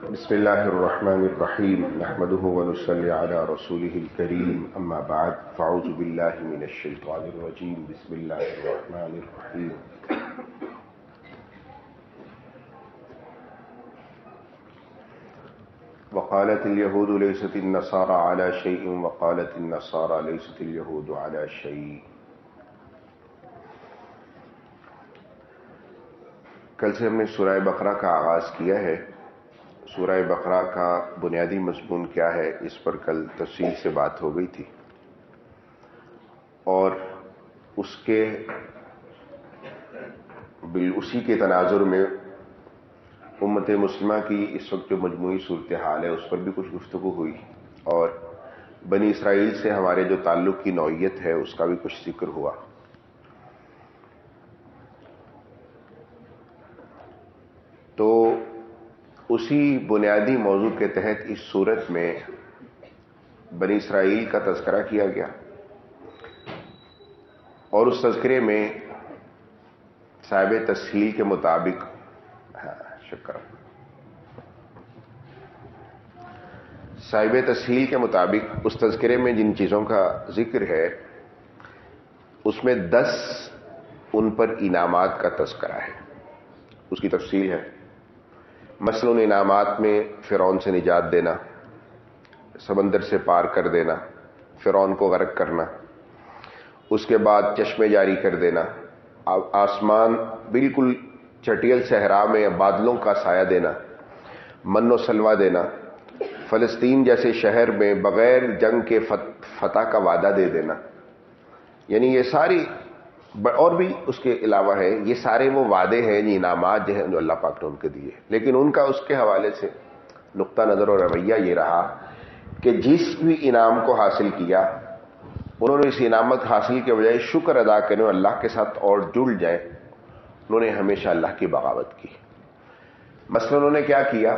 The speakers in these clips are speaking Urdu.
بسم الله الرحمن الرحيم نحمده ونصلي على رسوله الكريم أما بعد فأعوذ بالله من الشيطان الرجيم بسم الله الرحمن الرحيم وقالت اليهود ليست النصارى على شيء وقالت النصارى ليست اليهود على شيء. کل سے ہم نے سورہ بقرہ کا آغاز کیا ہے. سورہ بقرہ کا بنیادی مضمون کیا ہے اس پر کل تفصیل سے بات ہو گئی تھی، اور اسی کے تناظر میں امت مسلمہ کی اس وقت جو مجموعی صورتحال ہے اس پر بھی کچھ گفتگو ہوئی، اور بنی اسرائیل سے ہمارے جو تعلق کی نوعیت ہے اس کا بھی کچھ ذکر ہوا. تو اسی بنیادی موضوع کے تحت اس صورت میں بنی اسرائیل کا تذکرہ کیا گیا، اور اس تذکرے میں صاحب تسہیل کے مطابق صاحب تسہیل کے مطابق اس تذکرے میں جن چیزوں کا ذکر ہے اس میں 10 ان پر انعامات کا تذکرہ ہے، اس کی تفصیل ہے. مثلا انعامات میں فرعون سے نجات دینا، سمندر سے پار کر دینا، فرعون کو غرق کرنا، اس کے بعد چشمے جاری کر دینا، آسمان بالکل چٹیل صحرا میں بادلوں کا سایہ دینا، من و سلوہ دینا، فلسطین جیسے شہر میں بغیر جنگ کے فتح کا وعدہ دے دینا. یعنی یہ ساری اور بھی اس کے علاوہ ہے، یہ سارے وہ وعدے ہیں، یہ انعامات جو ہیں جو اللہ پاک نے ان کے دیے، لیکن ان کا اس کے حوالے سے نقطہ نظر اور رویہ یہ رہا کہ جس بھی انعام کو حاصل کیا انہوں نے اس انعامت حاصل کے بجائے شکر ادا کرنے اور اللہ کے ساتھ اور جڑ جائیں، انہوں نے ہمیشہ اللہ کی بغاوت کی. مثلا انہوں نے کیا کیا؟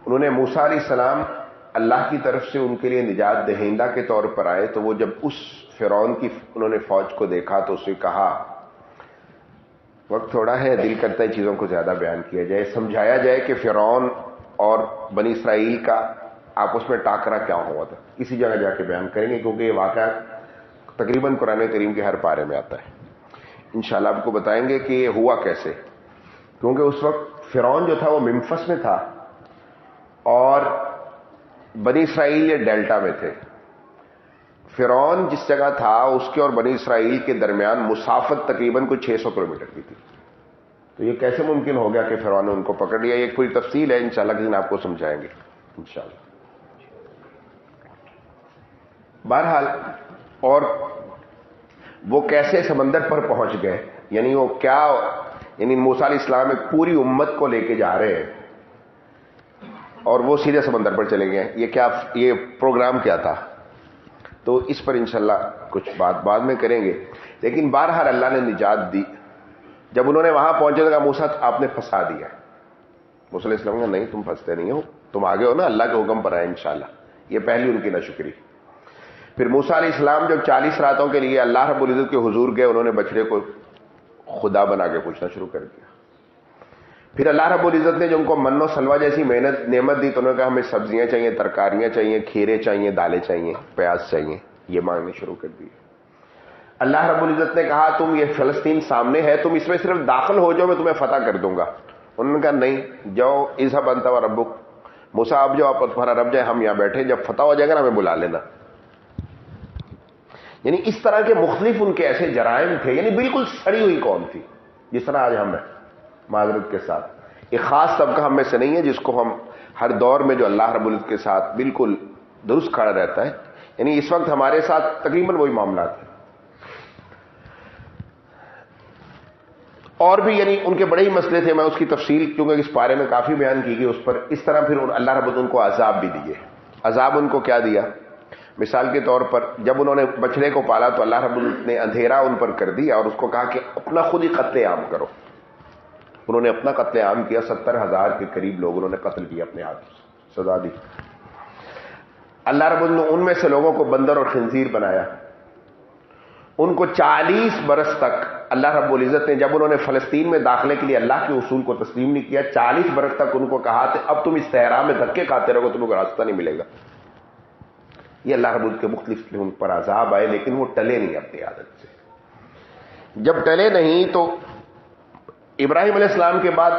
انہوں نے موسیٰ علیہ السلام اللہ کی طرف سے ان کے لیے نجات دہندہ کے طور پر آئے، تو وہ جب اس فرعون کی انہوں نے فوج کو دیکھا تو اسے کہا، وقت تھوڑا ہے، دل کرتا ہے چیزوں کو زیادہ بیان کیا جائے، سمجھایا جائے کہ فرعون اور بنی اسرائیل کا آپس میں ٹاکرا کیا ہوا تھا. کسی جگہ جا کے بیان کریں گے کیونکہ یہ واقعہ تقریباً قرآن کریم کے ہر پارے میں آتا ہے. انشاءاللہ آپ کو بتائیں گے کہ یہ ہوا کیسے، کیونکہ اس وقت فرعون جو تھا وہ ممفس میں تھا اور بنی اسرائیل یہ ڈیلٹا میں تھے. فرعون جس جگہ تھا اس کے اور بنی اسرائیل کے درمیان مسافت تقریباً کوئی 600 کلومیٹر کی تھی. تو یہ کیسے ممکن ہو گیا کہ فرعون نے ان کو پکڑ لیا؟ ایک پوری تفصیل ہے، انشاءاللہ کسی دن آپ کو سمجھائیں گے انشاءاللہ. بہرحال اور وہ کیسے سمندر پر پہنچ گئے، یعنی وہ کیا، یعنی موسیٰ علیہ السلام ایک پوری امت کو لے کے جا رہے ہیں اور وہ سیدھے سمندر پر چلے گئے. یہ پروگرام کیا تھا؟ تو اس پر انشاءاللہ کچھ بات بعد میں کریں گے. لیکن بہرحال اللہ نے نجات دی. جب انہوں نے وہاں پہنچے تو کہا موسیٰ آپ نے پھنسا دیا. موسیٰ علیہ السلام نے نہیں، تم پھنستے نہیں ہو، تم آگے ہو نا، اللہ کے حکم پر آئے انشاءاللہ. یہ پہلی ان کی ناشکری. پھر موسیٰ علیہ السلام جب 40 راتوں کے لیے اللہ رب العزت کے حضور گئے، انہوں نے بچڑے کو خدا بنا کے پوچھنا شروع کر دیا. پھر اللہ رب العزت نے جو ان کو من و سلوہ جیسی نعمت دی تو انہوں نے کہا ہمیں سبزیاں چاہیے، ترکاریاں چاہیے، کھیرے چاہیے، دالیں چاہیے، پیاز چاہیے، یہ مانگنے شروع کر دی. اللہ رب العزت نے کہا تم یہ فلسطین سامنے ہے، تم اس میں صرف داخل ہو جاؤ، میں تمہیں فتح کر دوں گا. انہوں نے کہا نہیں، جاؤ، اذهب انت وربک، موسیٰ آپ جاؤ، آپ تمہارا رب جائے، ہم یہاں بیٹھے، جب فتح ہو جائے گا نا ہمیں بلا لینا. یعنی اس طرح کے مختلف ان کے ایسے جرائم تھے، یعنی بالکل سڑی ہوئی قوم تھی. جس طرح آج ہم ہیں معذرت کے ساتھ، ایک خاص طبقہ ہم میں سے نہیں ہے جس کو ہم ہر دور میں جو اللہ رب العزت کے ساتھ بالکل درست کھڑا رہتا ہے، یعنی اس وقت ہمارے ساتھ تقریباً وہی معاملات ہیں. اور بھی یعنی ان کے بڑے ہی مسئلے تھے، میں اس کی تفصیل کیونکہ اس بارے میں کافی بیان کی گئی اس پر. اس طرح پھر اللہ رب العزت ان کو عذاب بھی دیے. عذاب ان کو کیا دیا؟ مثال کے طور پر جب انہوں نے بچڑے کو پالا تو اللہ رب العزت نے اندھیرا ان پر کر دیا اور اس کو کہا کہ اپنا خود ہی قتل عام کرو. انہوں نے اپنا قتل عام کیا، 70,000 کے قریب لوگ انہوں نے قتل کیا، اپنے ہاتھ سے سزا دی. اللہ رب العزت نے ان میں سے لوگوں کو بندر اور خنزیر بنایا. ان کو 40 برس تک اللہ رب العزت نے جب انہوں نے فلسطین میں داخلے کے لیے اللہ کے اصول کو تسلیم نہیں کیا، 40 برس تک ان کو کہا کہ اب تم اس صحرا میں دھکے کھاتے رہو، تمہیں کوئی راستہ نہیں ملے گا. یہ اللہ رب العزت کے مختلف ان پر عذاب آئے، لیکن وہ ٹلے نہیں اپنی عادت سے. جب ٹلے نہیں تو ابراہیم علیہ السلام کے بعد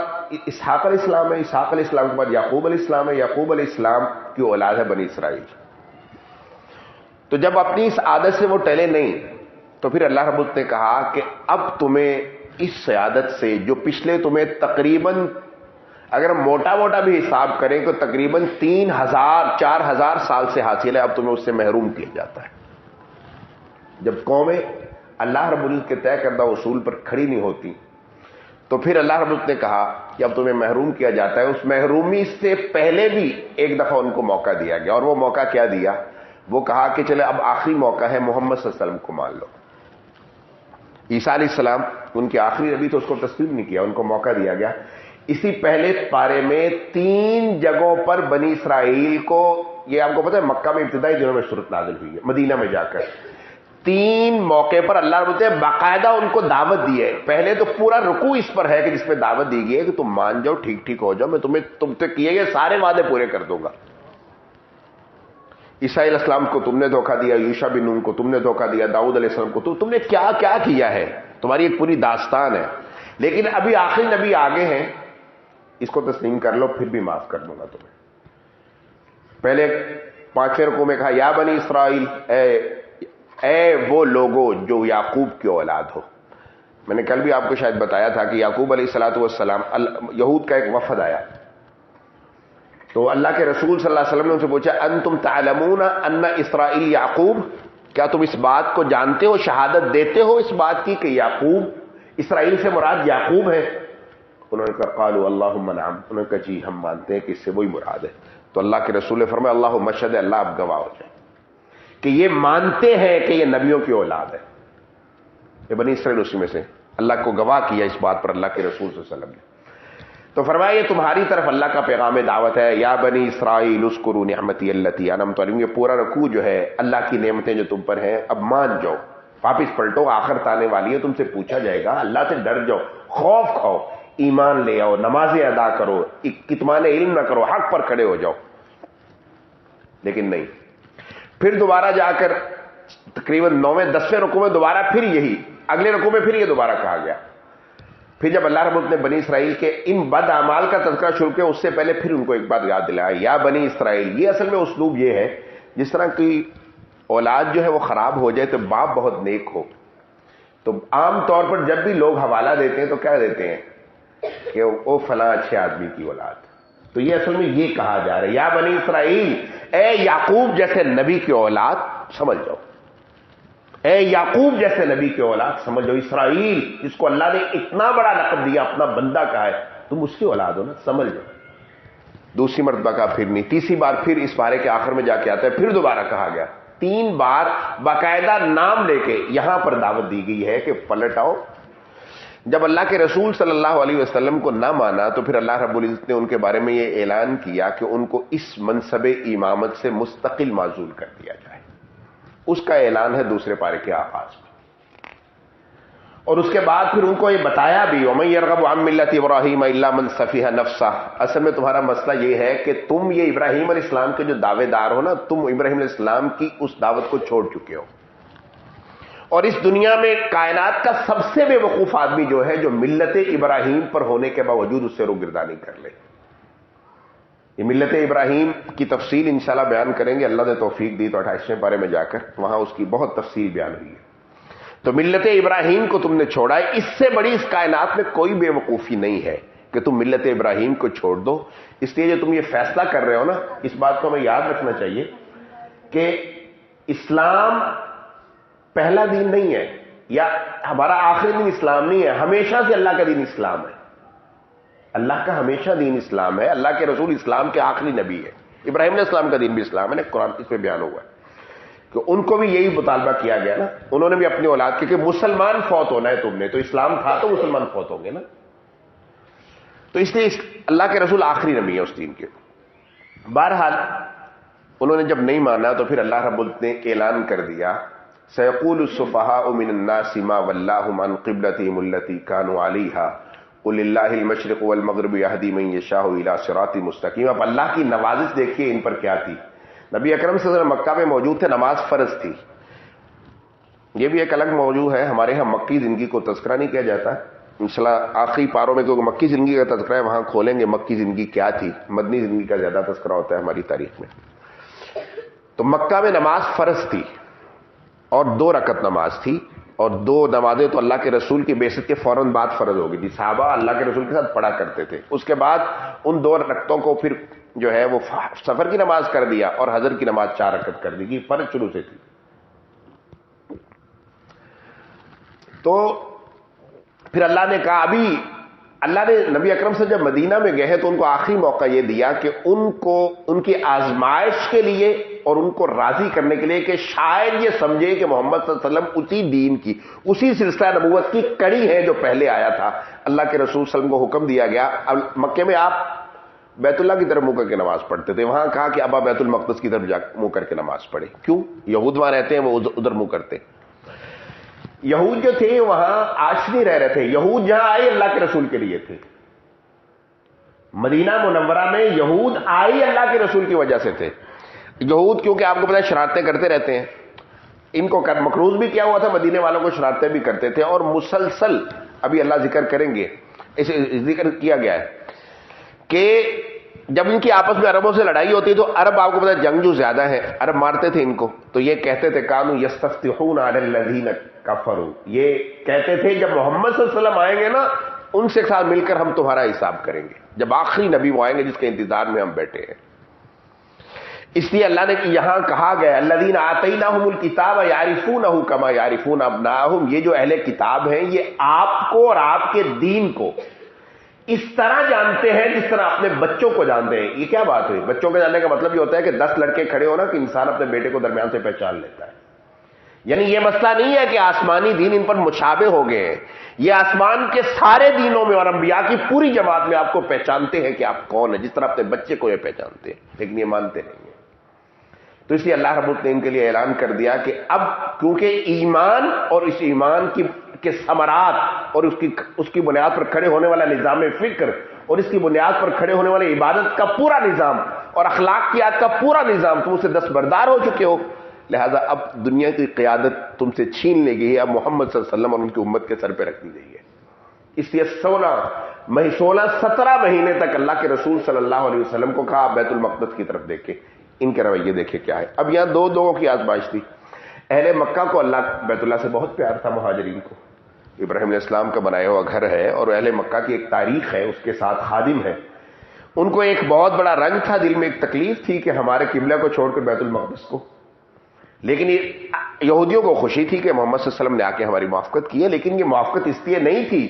اسحاق علیہ السلام ہے، اسحاق علیہ السلام کے بعد یعقوب علیہ السلام ہے، یعقوب علیہ السلام کی اولاد ہے بنی اسرائیل. تو جب اپنی اس عادت سے وہ ٹلے نہیں تو پھر اللہ رب العزت نے کہا کہ اب تمہیں اس عادت سے جو پچھلے تمہیں تقریباً اگر موٹا موٹا بھی حساب کریں تو تقریباً 4,000 سال سے حاصل ہے، اب تمہیں اس سے محروم کیا جاتا ہے. جب قومیں اللہ رب العزت کے طے کردہ اصول پر کھڑی نہیں ہوتی تو پھر اللہ رب العزت نے کہا کہ اب تمہیں محروم کیا جاتا ہے. اس محرومی سے پہلے بھی ایک دفعہ ان کو موقع دیا گیا، اور وہ موقع کیا دیا؟ وہ کہا کہ چلے اب آخری موقع ہے، محمد صلی اللہ علیہ وسلم کو مان لو. عیسیٰ علیہ السلام ان کے آخری نبی تو اس کو تسلیم نہیں کیا، ان کو موقع دیا گیا. اسی پہلے پارے میں 3 جگہوں پر بنی اسرائیل کو، یہ آپ کو پتہ ہے مکہ میں ابتدائی دنوں میں صورت نازل ہوئی ہے، مدینہ میں جا کر 3 موقع پر اللہ رب العزت نے باقاعدہ ان کو دعوت دی ہے. پہلے تو پورا رکوع اس پر ہے کہ جس پہ دعوت دی گئی ہے کہ تم مان جاؤ، ٹھیک ہو جاؤ، میں تم سے کیے گئے سارے وعدے پورے کر دوں گا. عیسیٰ علیہ السلام کو تم نے دھوکہ دیا، یوشع بن نون کو تم نے دھوکہ دیا، داؤد علیہ السلام کو تم نے کیا کیا کیا ہے، تمہاری ایک پوری داستان ہے. لیکن ابھی آخری نبی آگے ہیں، اس کو تسلیم کر لو، پھر بھی معاف کر دوں گا تمہیں. پہلے 5ویں رکوع میں کہا یا بنی اسرائیل، اے وہ لوگوں جو یعقوب کی اولاد ہو. میں نے کل بھی آپ کو شاید بتایا تھا کہ یعقوب علیہ الصلوۃ والسلام، یہود کا ایک وفد آیا تو اللہ کے رسول صلی اللہ علیہ وسلم نے ان سے پوچھا انتم تعلمون ان اسرائیل یعقوب، کیا تم اس بات کو جانتے ہو، شہادت دیتے ہو اس بات کی کہ یعقوب، اسرائیل سے مراد یعقوب ہے؟ انہوں نے کہا قالوا اللہم نعم، انہوں نے کہا جی ہم مانتے ہیں کہ اس سے وہی مراد ہے. تو اللہ کے رسول نے فرمایا اللہم اشہد، اللہ آپ گواہ ہو جائے کہ یہ مانتے ہیں کہ یہ نبیوں کی اولاد ہے. یہ بنی اسرائیل اسی میں سے، اللہ کو گواہ کیا اس بات پر اللہ کے رسول صلی اللہ علیہ وسلم نے. تو فرمایا یہ تمہاری طرف اللہ کا پیغام دعوت ہے. یا بنی اسرائیل اذکروا نعمتی التی انعمت علیکم، یہ پورا رکوع جو ہے اللہ کی نعمتیں جو تم پر ہیں اب مان جاؤ، واپس پلٹو، آخرت آنے والی ہے، تم سے پوچھا جائے گا، اللہ سے ڈر جاؤ، خوف کھاؤ، ایمان لے آؤ، نمازیں ادا کرو، کتمان علم نہ کرو، حق پر کھڑے ہو جاؤ. لیکن نہیں. پھر دوبارہ جا کر تقریباً 9ویں 10ویں رکوع میں دوبارہ پھر یہی، اگلے رکوع میں پھر یہ دوبارہ کہا گیا. پھر جب اللہ رب العزت نے بنی اسرائیل کے ان بد اعمال کا تذکرہ شروع کیا، اس سے پہلے پھر ان کو ایک بات یاد دلایا، یا بنی اسرائیل. یہ اصل میں اسلوب یہ ہے، جس طرح کی اولاد جو ہے وہ خراب ہو جائے تو باپ بہت نیک ہو، تو عام طور پر جب بھی لوگ حوالہ دیتے ہیں تو کیا دیتے ہیں کہ وہ فلاں اچھے آدمی کی اولاد. تو یہ اصل میں یہ کہا جا رہا ہے یا بنی اسرائیل، اے یعقوب جیسے نبی کی اولاد سمجھ جاؤ، اے یعقوب جیسے نبی کی اولاد سمجھ جاؤ. اسرائیل جس کو اللہ نے اتنا بڑا لقب دیا، اپنا بندہ کہا ہے، تم اس کی اولاد ہو نا، سمجھ جاؤ. دوسری مرتبہ کہا پھر نہیں. تیسری بار پھر اس بارے کے آخر میں جا کے آتا ہے، پھر دوبارہ کہا گیا. 3 بار باقاعدہ نام لے کے یہاں پر دعوت دی گئی ہے کہ پلٹ آؤ. جب اللہ کے رسول صلی اللہ علیہ وسلم کو نہ مانا تو پھر اللہ رب العزت نے ان کے بارے میں یہ اعلان کیا کہ ان کو اس منصب امامت سے مستقل معزول کر دیا جائے. اس کا اعلان ہے دوسرے پارے کے آغاز میں. اور اس کے بعد پھر ان کو یہ بتایا بھی وَمَن يَرْغَبُ عَن مِّلَّةِ إِبْرَاهِيمَ إِلَّا مَن سَفِهَ نَفْسَهُ. اصل میں تمہارا مسئلہ یہ ہے کہ تم یہ ابراہیم علیہ السلام کے جو دعوے دار ہو نا، تم ابراہیم علیہ السلام کی اس دعوت کو چھوڑ چکے ہو. اور اس دنیا میں کائنات کا سب سے بے وقوف آدمی جو ہے، جو ملت ابراہیم پر ہونے کے باوجود اس سے روگردانی کر لے. یہ ملت ابراہیم کی تفصیل انشاءاللہ بیان کریں گے، اللہ نے توفیق دی تو 28ویں پارے میں جا کر وہاں اس کی بہت تفصیل بیان ہوئی ہے. تو ملت ابراہیم کو تم نے چھوڑا ہے، اس سے بڑی اس کائنات میں کوئی بے وقوفی نہیں ہے کہ تم ملت ابراہیم کو چھوڑ دو. اس لیے جو تم یہ فیصلہ کر رہے ہو نا، اس بات کو ہمیں یاد رکھنا چاہیے کہ اسلام پہلا دین نہیں ہے، یا ہمارا آخری دین اسلام نہیں ہے. ہمیشہ سے اللہ کا دین اسلام ہے، اللہ کا ہمیشہ دین اسلام ہے. اللہ کے رسول اسلام کے آخری نبی ہے. ابراہیم علیہ السلام کا دین بھی اسلام ہے نا، قرآن اس پہ بیان ہوا ہے کہ ان کو بھی یہی مطالبہ کیا گیا نا. انہوں نے بھی اپنی اولاد کی کہ مسلمان فوت ہونا ہے تم نے، تو اسلام تھا تو مسلمان فوت ہوں گے نا. تو اس لیے اللہ کے رسول آخری نبی ہے اس دین کے. بہرحال انہوں نے جب نہیں مانا تو پھر اللہ رب العزت نے اعلان کر دیا سيقول السفهاء من الناس ما ولاهم عن قبلتهم التي كانوا عليها قل لله المشرق والمغرب يهدي من يشاء الى صراط مستقيم. اب اللہ کی نوازش دیکھیے ان پر کیا تھی. نبی اکرم صلی اللہ علیہ وسلم مکہ میں موجود تھے, نماز فرض تھی. یہ بھی ایک الگ موضوع ہے, ہمارے ہاں مکی زندگی کو تذکرہ نہیں کیا جاتا. انشاءاللہ آخری پاروں میں کیونکہ مکی زندگی کا تذکرہ ہے, وہاں کھولیں گے مکی زندگی کیا تھی. مدنی زندگی کا زیادہ تذکرہ ہوتا ہے ہماری تاریخ میں. تو مکہ میں نماز فرض تھی اور 2 رکعت نماز تھی, اور 2 نمازیں تو اللہ کے رسول کی بعثت کے فوراً بعد فرض ہو گئی تھی. صحابہ اللہ کے رسول کے ساتھ پڑھا کرتے تھے. اس کے بعد ان 2 رکعتوں کو پھر جو ہے وہ سفر کی نماز کر دیا اور حضر کی نماز 4 رکعت کر دی گئی. فرض شروع سے تھی. تو پھر اللہ نے کہا, ابھی اللہ نے نبی اکرم سے جب مدینہ میں گئے تو ان کو آخری موقع یہ دیا کہ ان کو ان کی آزمائش کے لیے اور ان کو راضی کرنے کے لیے کہ شاید یہ سمجھے کہ محمد صلی اللہ علیہ وسلم اسی دین کی, اسی سلسلہ نبوت کی کڑی ہے جو پہلے آیا تھا. اللہ کے رسول صلی اللہ علیہ وسلم کو حکم دیا گیا. اب مکے میں آپ بیت اللہ کی طرف منہ کر کے نماز پڑھتے تھے, وہاں کہا کہ اب آپ بیت المقدس کی طرف جا منہ کر کے نماز پڑھے. کیوں؟ یہود وہاں رہتے ہیں, وہ ادھر منہ کرتے. یہود جو تھے وہاں آج نہیں رہ رہے تھے. یہود جہاں آئے اللہ کے رسول کے لیے تھے. مدینہ منورہ میں یہود آئے اللہ کے رسول کی وجہ سے تھے. یہود کیونکہ آپ کو پتا شرارتیں کرتے رہتے ہیں, ان کو مقروض بھی کیا ہوا تھا, مدینے والوں کو شرارتیں بھی کرتے تھے, اور مسلسل ابھی اللہ ذکر کریں گے, اسے ذکر کیا گیا ہے کہ جب ان کی آپس میں عربوں سے لڑائی ہوتی تو عرب آپ کو پتا جنگجو زیادہ ہیں, عرب مارتے تھے ان کو, تو یہ کہتے تھے کانوا یستفتحون علی الذین کفروا, یہ کہتے تھے جب محمد صلی اللہ علیہ وسلم آئیں گے نا ان سے ساتھ مل کر ہم تمہارا حساب کریں گے, جب آخری نبی وہ آئیں گے جس کے انتظار میں ہم بیٹھے ہیں. اس لیے اللہ نے یہاں کہا گیا الذین آتیناہم الکتاب یعرفونہ کما یعرفون ابناءہم, یہ جو اہل کتاب ہیں یہ آپ کو اور آپ کے دین کو اس طرح جانتے ہیں جس طرح اپنے بچوں کو جانتے ہیں. یہ کیا بات ہوئی؟ بچوں کو جاننے کا مطلب یہ ہوتا ہے کہ 10 لڑکے کھڑے ہو نا کہ انسان اپنے بیٹے کو درمیان سے پہچان لیتا ہے. یعنی یہ مسئلہ نہیں ہے کہ آسمانی دین ان پر مشابہ ہو گئے ہیں, یہ آسمان کے سارے دینوں میں اور انبیاء کی پوری جماعت میں آپ کو پہچانتے ہیں کہ آپ کون ہیں, جس طرح اپنے بچے کو یہ پہچانتے ہیں, لیکن یہ مانتے نہیں ہیں. تو اس لیے اللہ رب العزت نے ان کے لیے اعلان کر دیا کہ اب کیونکہ ایمان اور اس ایمان کے ثمرات اور اس کی بنیاد پر کھڑے ہونے والا نظام فکر اور اس کی بنیاد پر کھڑے ہونے والے عبادت کا پورا نظام اور اخلاقیات کا پورا نظام تم اسے دستبردار ہو چکے ہو, لہذا اب دنیا کی قیادت تم سے چھین لی گئی ہے, اب محمد صلی اللہ علیہ وسلم اور ان کی امت کے سر پہ رکھ دی گئی ہے. اس لیے 17 مہینے تک اللہ کے رسول صلی اللہ علیہ وسلم کو کہا بیت المقدس کی طرف دیکھے, ان کے رویے دیکھے کیا ہے. اب یہاں 2 لوگوں کی آزمائش تھی. اہل مکہ کو اللہ بیت اللہ سے بہت پیار تھا, مہاجرین کو ابراہیم علیہ السلام کا بنایا ہوا گھر ہے اور اہل مکہ کی ایک تاریخ ہے, اس کے ساتھ خادم ہے. ان کو ایک بہت بڑا رنج تھا, دل میں ایک تکلیف تھی کہ ہمارے قبلہ کو چھوڑ کر بیت المقدس کو, لیکن یہودیوں کو خوشی تھی کہ محمد صلی اللہ علیہ وسلم نے آ کے ہماری موافقت کی ہے. لیکن یہ موافقت اس لیے نہیں تھی,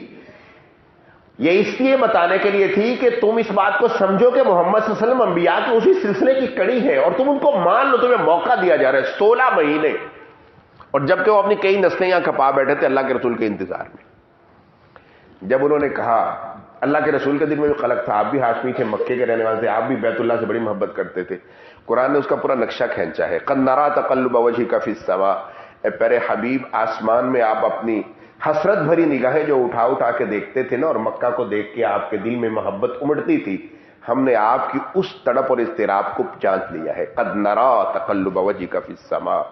یہ اس لیے بتانے کے لیے تھی کہ تم اس بات کو سمجھو کہ محمد صلی اللہ علیہ وسلم انبیاء کے اسی سلسلے کی کڑی ہے اور تم ان کو مان لو, تمہیں موقع دیا جا رہا ہے 16 مہینے. اور جبکہ وہ اپنی کئی نسلیں یہاں کھپا بیٹھے تھے اللہ کے رسول کے انتظار میں. جب انہوں نے کہا, اللہ کے رسول کے دل میں بھی خلق تھا, آپ بھی ہاشمی تھے, مکے کے رہنے والے تھے, آپ بھی بیت اللہ سے بڑی محبت کرتے تھے. قرآن نے اس کا پورا نقشہ کھینچا ہے. قد نرى تقلب وجهك في السماء, اے پیارے حبیب آسمان میں آپ اپنی حسرت بھری نگاہیں جو اٹھا کے دیکھتے تھے نا, اور مکہ کو دیکھ کے آپ کے دل میں محبت امڑتی تھی, ہم نے آپ کی اس تڑپ اور اضطراب کو جانچ لیا ہے. قد نرى تقلب وجهك في السماء,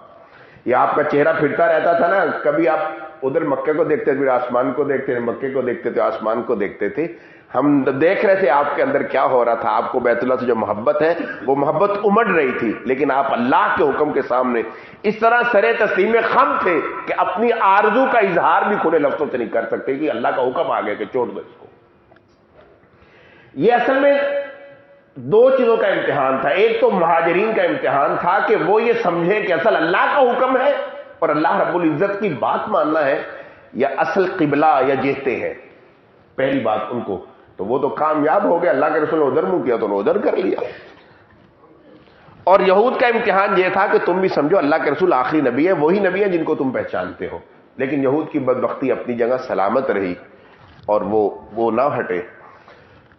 یہ آپ کا چہرہ پھرتا رہتا تھا نا, کبھی آپ ادھر مکے کو دیکھتے تھے, پھر آسمان کو دیکھتے تھے, مکے کو دیکھتے تھے, آسمان کو دیکھتے تھے. ہم دیکھ رہے تھے آپ کے اندر کیا ہو رہا تھا. آپ کو بیت اللہ سے جو محبت ہے وہ محبت امڑ رہی تھی, لیکن آپ اللہ کے حکم کے سامنے اس طرح سرے تسلیم خم تھے کہ اپنی آرزو کا اظہار بھی کھلے لفظوں سے نہیں کر سکتے کہ اللہ کا حکم آ گیا کہ چھوڑ دو اس کو. یہ اصل میں 2 چیزوں کا امتحان تھا. ایک تو مہاجرین کا امتحان تھا کہ وہ یہ سمجھے کہ اصل اللہ کا حکم ہے اور اللہ رب العزت کی بات ماننا ہے, یا اصل قبلہ یا جہتے ہیں. پہلی بات ان کو تو وہ تو کامیاب ہو گیا, اللہ کے رسول نے ادھر منہ کیا تو انہوں نے ادھر کر لیا. اور یہود کا امتحان یہ تھا کہ تم بھی سمجھو اللہ کے رسول آخری نبی ہے, وہی نبی ہے جن کو تم پہچانتے ہو. لیکن یہود کی بدبختی اپنی جگہ سلامت رہی اور وہ نہ ہٹے.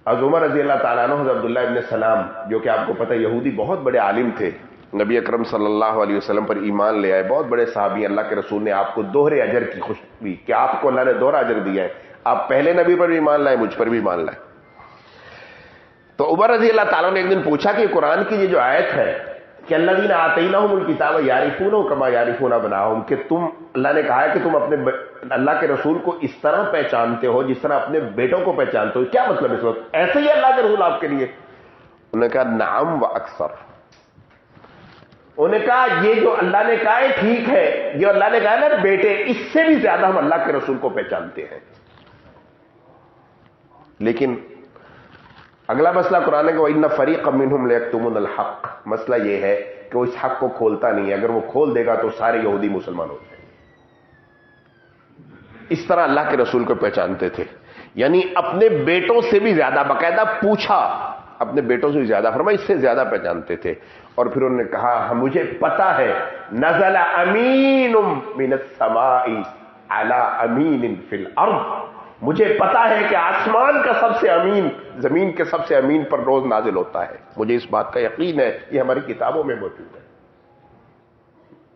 حضرت عمر رضی اللہ تعالیٰ عنہ, حضرت عبداللہ ابن سلام جو کہ آپ کو پتہ یہودی بہت بڑے عالم تھے, نبی اکرم صلی اللہ علیہ وسلم پر ایمان لے آئے، بہت بڑے صحابی، اللہ کے رسول نے آپ کو دوہرے اجر کی خوشخبری کہ آپ کو اللہ نے دوہرا اجر دیا ہے، آپ پہلے نبی پر بھی ایمان لائے، مجھ پر بھی ایمان لائے۔ تو عمر رضی اللہ تعالیٰ نے ایک دن پوچھا کہ قرآن کی یہ جو آیت ہے کہ الذین آتیناہم الکتاب یعرفونہ کما یعرفون ابناءہم، کہ تم، اللہ نے کہا ہے کہ تم اپنے اللہ کے رسول کو اس طرح پہچانتے ہو جس طرح اپنے بیٹوں کو پہچانتے ہو، کیا مطلب اس وقت ایسے ہی اللہ کے رسول آپ کے لیے؟ انہوں نے کہا نعم و اکثر، انہوں نے کہا یہ جو اللہ نے کہا ہے ٹھیک ہے، جو اللہ نے کہا ہے نا بیٹے، اس سے بھی زیادہ ہم اللہ کے رسول کو پہچانتے ہیں۔ لیکن اگلا مسئلہ قرآن ہے کہ وَإِنَّ فَرِيقًا مِّنْهُمْ لَيَكْتُمُونَ الْحَقَّ، مسئلہ یہ ہے کہ وہ اس حق کو کھولتا نہیں ہے، اگر وہ کھول دے گا تو سارے یہودی مسلمان ہو جائیں گے۔ اس طرح اللہ کے رسول کو پہچانتے تھے، یعنی اپنے بیٹوں سے بھی زیادہ، باقاعدہ پوچھا، اپنے بیٹوں سے بھی زیادہ، فرمایا اس سے زیادہ پہچانتے تھے۔ اور پھر انہوں نے کہا مجھے پتا ہے نزل امین من السماء علی امین فی الارض، مجھے پتا ہے کہ آسمان کا سب سے امین زمین کے سب سے امین پر روز نازل ہوتا ہے، مجھے اس بات کا یقین ہے، یہ ہماری کتابوں میں موجود ہے۔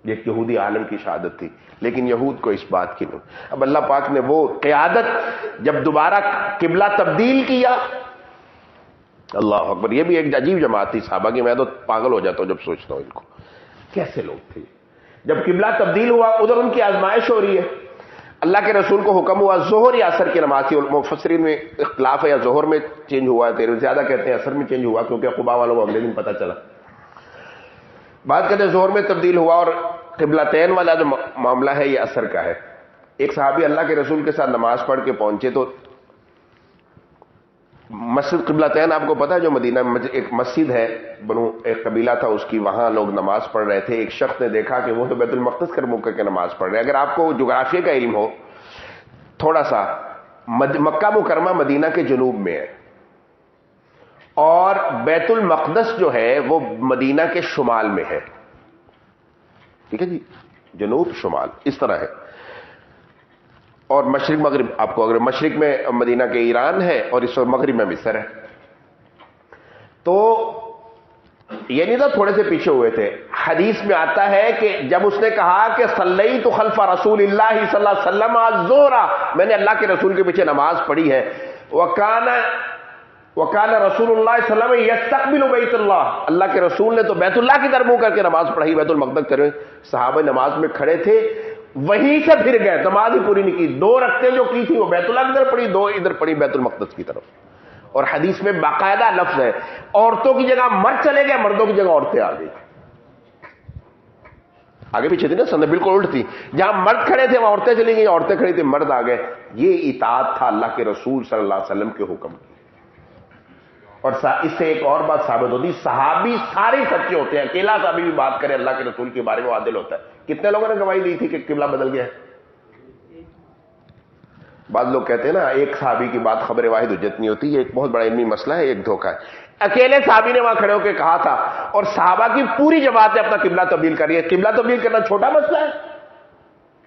یہ ایک یہودی عالم کی شہادت تھی، لیکن یہود کو اس بات کی نہیں۔ اب اللہ پاک نے وہ قیادت جب دوبارہ قبلہ تبدیل کیا، اللہ اکبر، یہ بھی ایک عجیب جماعت تھی صحابہ کی، میں تو پاگل ہو جاتا ہوں جب سوچتا ہوں ان کو، کیسے لوگ تھے۔ جب قبلہ تبدیل ہوا، ادھر ان کی آزمائش ہو رہی ہے، اللہ کے رسول کو حکم ہوا ظہر یا عصر کی نماز کی، مفسرین میں اختلاف ہے، یا ظہر میں چینج ہوا ہے، زیادہ کہتے ہیں عصر میں چینج ہوا کیونکہ قباء والوں کو اگلے دن پتہ چلا، بعد کہتے ہیں ظہر میں تبدیل ہوا، اور قبلتین والا جو معاملہ ہے یہ عصر کا ہے۔ ایک صحابی اللہ کے رسول کے ساتھ نماز پڑھ کے پہنچے تو مسجد قبلتین آپ کو پتا ہے جو مدینہ میں ایک مسجد ہے، بنو ایک قبیلہ تھا اس کی، وہاں لوگ نماز پڑھ رہے تھے، ایک شخص نے دیکھا کہ وہ تو بیت المقدس کا منہ کر کے نماز پڑھ رہے ہیں۔ اگر آپ کو جغرافیہ کا علم ہو تھوڑا سا، مکہ مکرمہ مدینہ کے جنوب میں ہے، اور بیت المقدس جو ہے وہ مدینہ کے شمال میں ہے، ٹھیک ہے جی، جنوب شمال اس طرح ہے، اور مشرق مغرب، آپ کو اگر مشرق میں مدینہ کے ایران ہے اور اس وقت مغرب میں مصر ہے، تو یہ نہیں تھا تھوڑے سے پیچھے ہوئے تھے۔ حدیث میں آتا ہے کہ جب اس نے کہا کہ صلیت خلف رسول اللہ صلی اللہ علیہ وسلم الظہر، میں نے اللہ کے رسول کے پیچھے نماز پڑھی ہے، وکان رسول اللہ صلی اللہ علیہ وسلم یستقبل بیت اللہ، اللہ کے رسول نے تو بیت اللہ کی طرف منہ کر کے نماز پڑھی، بیت المقدس طرف، صحابہ نماز میں کھڑے تھے، وہیں سے پھر گئے، نماز ہی پوری نہیں کی، 2 رکعتیں جو کی تھی وہ بیت اللہ کی طرف پڑھی، 2 ادھر پڑھی بیت المقدس کی طرف۔ اور حدیث میں باقاعدہ لفظ ہے عورتوں کی جگہ مرد چلے گئے، مردوں کی جگہ عورتیں آ گئی، آگے پیچھے تھی نا سند بالکل الٹ تھی، جہاں مرد کھڑے تھے وہاں عورتیں چلی گئی، عورتیں کھڑی تھی مرد آ گئے۔ یہ اطاعت تھا اللہ کے رسول صلی اللہ علیہ وسلم کے حکم کی۔ اور اس سے ایک اور بات ثابت ہوتی، صحابی سارے سچے ہوتے ہیں، اکیلا صحابی بھی بات کرے اللہ کے رسول کے بارے میں عادل ہوتا ہے۔ کتنے لوگوں نے گواہی دی تھی کہ قبلہ بدل گیا ہے؟ بعض لوگ کہتے ہیں نا ایک صحابی کی بات خبر واحد حجت نہیں ہوتی، یہ ایک بہت بڑا علمی مسئلہ ہے، ایک دھوکہ ہے۔ اکیلے صحابی نے وہاں کھڑے ہو کے کہا تھا، اور صحابہ کی پوری جماعت نے اپنا قبلہ تبدیل کر لیا۔ قبلہ تبدیل کرنا چھوٹا مسئلہ ہے؟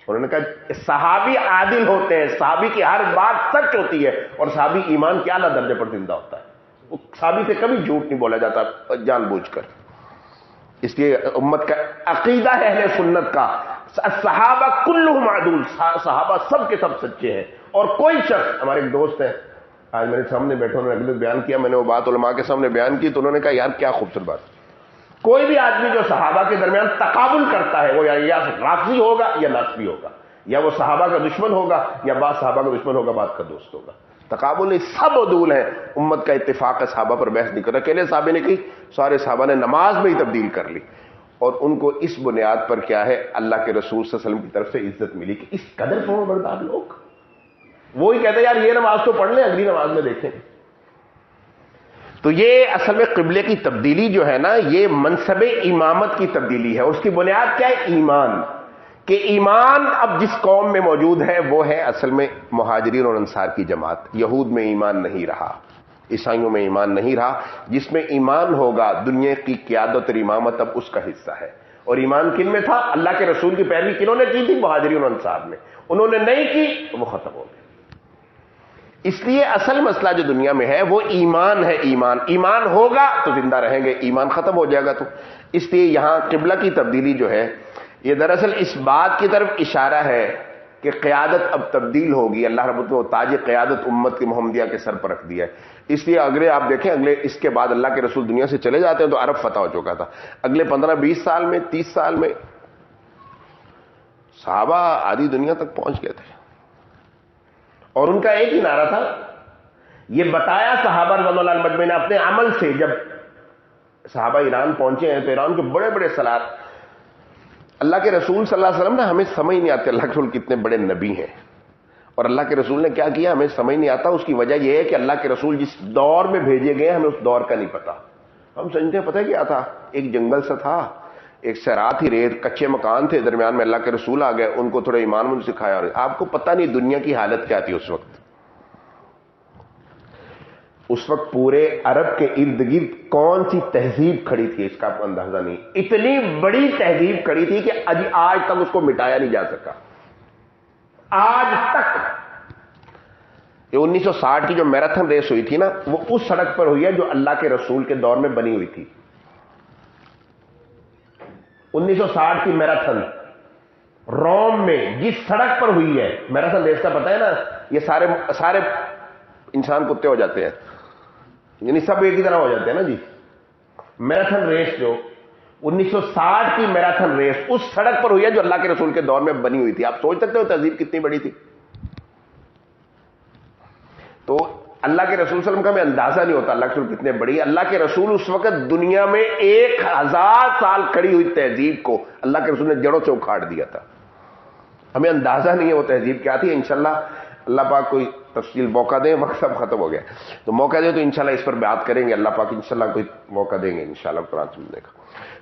انہوں نے کہا صحابی عادل ہوتے ہیں، صحابی کی ہر بات سچ ہوتی ہے، اور صحابی ایمان کے اعلیٰ درجے پر زندہ ہوتا ہے، وہ صحابی سے کبھی جھوٹ نہیں بولا جاتا جان بوجھ کر۔ اس لیے امت کا عقیدہ ہے اہل سنت کا، صحابہ کلہم عدول، صحابہ سب کے سب سچے ہیں، اور کوئی شخص، ہمارے ایک دوست ہیں آج میرے سامنے بیٹھے، انہوں نے اگلے بیان کیا، میں نے وہ بات علماء کے سامنے بیان کی تو انہوں نے کہا یار کیا خوبصورت بات، کوئی بھی آدمی جو صحابہ کے درمیان تقابل کرتا ہے وہ یا رافضی ہوگا یا ناصبی ہوگا، یا وہ صحابہ کا دشمن ہوگا یا بعض صحابہ کا دشمن ہوگا بعض کا دوست ہوگا، تقابل نہیں، سب عدول ہیں، امت کا اتفاق ہے، صحابہ پر بحث نہیں کر رہا، اکیلے صحابہ نے کی، سارے صحابہ نے نماز میں ہی تبدیل کر لی، اور ان کو اس بنیاد پر کیا ہے اللہ کے رسول صلی اللہ علیہ وسلم کی طرف سے عزت ملی کہ اس قدر فرمانبردار لوگ، وہی کہتے ہیں یار یہ نماز تو پڑھ لیں اگلی نماز میں دیکھیں۔ تو یہ اصل میں قبلے کی تبدیلی جو ہے نا یہ منصب امامت کی تبدیلی ہے، اور اس کی بنیاد کیا ہے؟ ایمان، کہ ایمان اب جس قوم میں موجود ہے وہ ہے اصل میں مہاجرین اور انصار کی جماعت۔ یہود میں ایمان نہیں رہا، عیسائیوں میں ایمان نہیں رہا، جس میں ایمان ہوگا دنیا کی قیادت اور امامت اب اس کا حصہ ہے۔ اور ایمان کن میں تھا؟ اللہ کے رسول کی پیروی کنہوں نے کی تھی؟ مہاجرین اور انصار میں، انہوں نے نہیں کی تو وہ ختم ہو گئے۔ اس لیے اصل مسئلہ جو دنیا میں ہے وہ ایمان ہے. ایمان ہوگا تو زندہ رہیں گے, ایمان ختم ہو جائے گا تو. اس لیے یہاں قبلہ کی تبدیلی جو ہے یہ دراصل اس بات کی طرف اشارہ ہے کہ قیادت اب تبدیل ہوگی. اللہ رب العزت نے تاج قیادت امت کی محمدیہ کے سر پر رکھ دیا ہے. اس لیے اگلے آپ دیکھیں, اگلے اس کے بعد اللہ کے رسول دنیا سے چلے جاتے ہیں تو عرب فتح ہو چکا تھا. اگلے 15-20 سال میں, 30 سال میں صحابہ آدھی دنیا تک پہنچ گئے تھے, اور ان کا ایک ہی نعرہ تھا. یہ بتایا صحابہ رضوان اللہ علیہم نے اپنے عمل سے. جب صحابہ ایران پہنچے ہیں تو ایران کے بڑے بڑے سلار, اللہ کے رسول صلی اللہ علیہ وسلم نا, ہمیں سمجھ نہیں آتے اللہ کے رسول کتنے بڑے نبی ہیں, اور اللہ کے رسول نے کیا کیا ہمیں سمجھ نہیں آتا. اس کی وجہ یہ ہے کہ اللہ کے رسول جس دور میں بھیجے گئے ہمیں اس دور کا نہیں پتا. ہم سمجھتے ہیں پتہ کیا تھا, ایک جنگل سا تھا, ایک سرات ہی ریت, کچے مکان تھے, درمیان میں اللہ کے رسول آ گئے, ان کو تھوڑا ایمان میں سکھایا. اور آپ کو پتہ نہیں دنیا کی حالت کیا تھی اس وقت. اس وقت پورے عرب کے ارد گرد کون سی تہذیب کھڑی تھی اس کا آپ کو اندازہ نہیں. اتنی بڑی تہذیب کھڑی تھی کہ آج تک اس کو مٹایا نہیں جا سکا. آج تک یہ 1960 کی جو میراتھن ریس ہوئی تھی نا, وہ اس سڑک پر ہوئی ہے جو اللہ کے رسول کے دور میں بنی ہوئی تھی. 1960 کی میراتھن روم میں جس سڑک پر ہوئی ہے میراتھن ریس کا پتہ ہے نا, یہ سارے انسان کتے ہو جاتے ہیں, یعنی سب ایک ہی طرح ہو جاتے ہیں نا جی. میراتھن ریس جو 1960 کی میراتھن ریس اس سڑک پر ہوئی ہے جو اللہ کے رسول کے دور میں بنی ہوئی تھی. آپ سوچ سکتے ہو تہذیب کتنی بڑی تھی. تو اللہ کے رسول صلی اللہ علیہ وسلم کا ہمیں اندازہ نہیں ہوتا اللہ کے رسول کتنے بڑی. اللہ کے رسول اس وقت دنیا میں 1000 سال کھڑی ہوئی تہذیب کو اللہ کے رسول نے جڑوں سے اکھاڑ دیا تھا. ہمیں اندازہ نہیں ہے وہ تہذیب کیا تھی. انشاءاللہ اللہ پاک کوئی تفصیل موقع دیں, وقت سب ختم ہو گیا تو موقع دیں تو انشاءاللہ اس پر بات کریں گے. اللہ پاک انشاءاللہ کوئی موقع دیں گے انشاءاللہ قرآن سننے کا.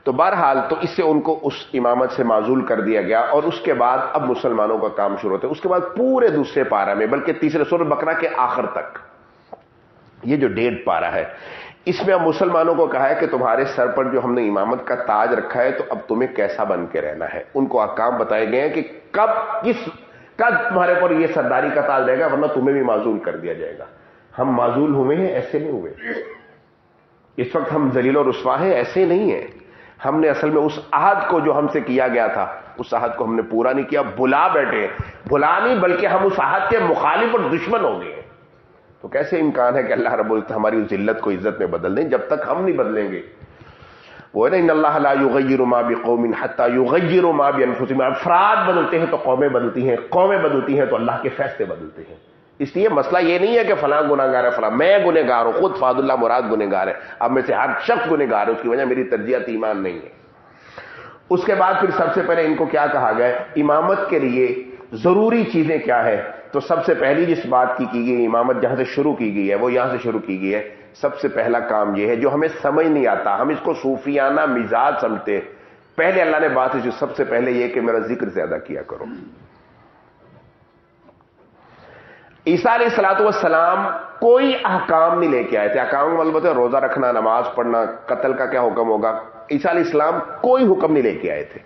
تو بہرحال تو اس سے ان کو اس امامت سے معزول کر دیا گیا, اور اس کے بعد اب مسلمانوں کا کام شروع ہوتا ہے. اس کے بعد پورے دوسرے پارہ میں, بلکہ تیسرے سورۃ بقرہ کے آخر تک, یہ جو 1.5 پارہ ہے, اس میں اب مسلمانوں کو کہا ہے کہ تمہارے سر پر جو ہم نے امامت کا تاج رکھا ہے تو اب تمہیں کیسا بن کے رہنا ہے. ان کو احکام بتائے گئے ہیں کہ کب تمہارے پر یہ سرداری کا تاج رہے گا, ورنہ تمہیں بھی معزول کر دیا جائے گا. ہم معزول ہوئے ہیں, ایسے نہیں ہوئے. اس وقت ہم ذلیل و رسوا ہیں, ایسے نہیں ہیں. ہم نے اصل میں اس عہد کو جو ہم سے کیا گیا تھا, اس عہد کو ہم نے پورا نہیں کیا. بھلا بیٹھے, بھلا نہیں بلکہ ہم اس عہد کے مخالف اور دشمن ہو گئے. تو کیسے امکان ہے کہ اللہ رب العزت ہماری اس ذلت کو عزت میں بدل دیں جب تک ہم نہیں بدلیں گے. وہ ہے نا, ان اللہ لا یغیر ما بقوم حتی یغیروا ما بانفسہم. افراد بدلتے ہیں تو قومیں بدلتی ہیں, قومیں بدلتی ہیں تو اللہ کے فیصلے بدلتے ہیں. اس لیے مسئلہ یہ نہیں ہے کہ فلاں گنہگار ہے, فلاں میں گنہگار ہوں, خود فاد اللہ مراد گنہگار ہے, اب میں سے ہر شخص گنہگار ہے, اس کی وجہ میری ترجیحات ایمان نہیں ہے. اس کے بعد پھر سب سے پہلے ان کو کیا کہا گیا, امامت کے لیے ضروری چیزیں کیا ہے. تو سب سے پہلی جس بات کی گئی امامت جہاں سے شروع کی گئی ہے وہ یہاں سے شروع کی گئی ہے. سب سے پہلا کام یہ ہے جو ہمیں سمجھ نہیں آتا, ہم اس کو صوفیانہ مزاج سمجھتے. پہلے اللہ نے بات کی, سب سے پہلے یہ کہ میرا ذکر زیادہ کیا کرو. عیسیٰ علیہ الصلوۃ والسلام کوئی احکام نہیں لے کے آئے تھے. احکام کا مطلب ہے روزہ رکھنا, نماز پڑھنا, قتل کا کیا حکم ہوگا. عیسیٰ علیہ السلام کوئی حکم نہیں لے کے آئے تھے,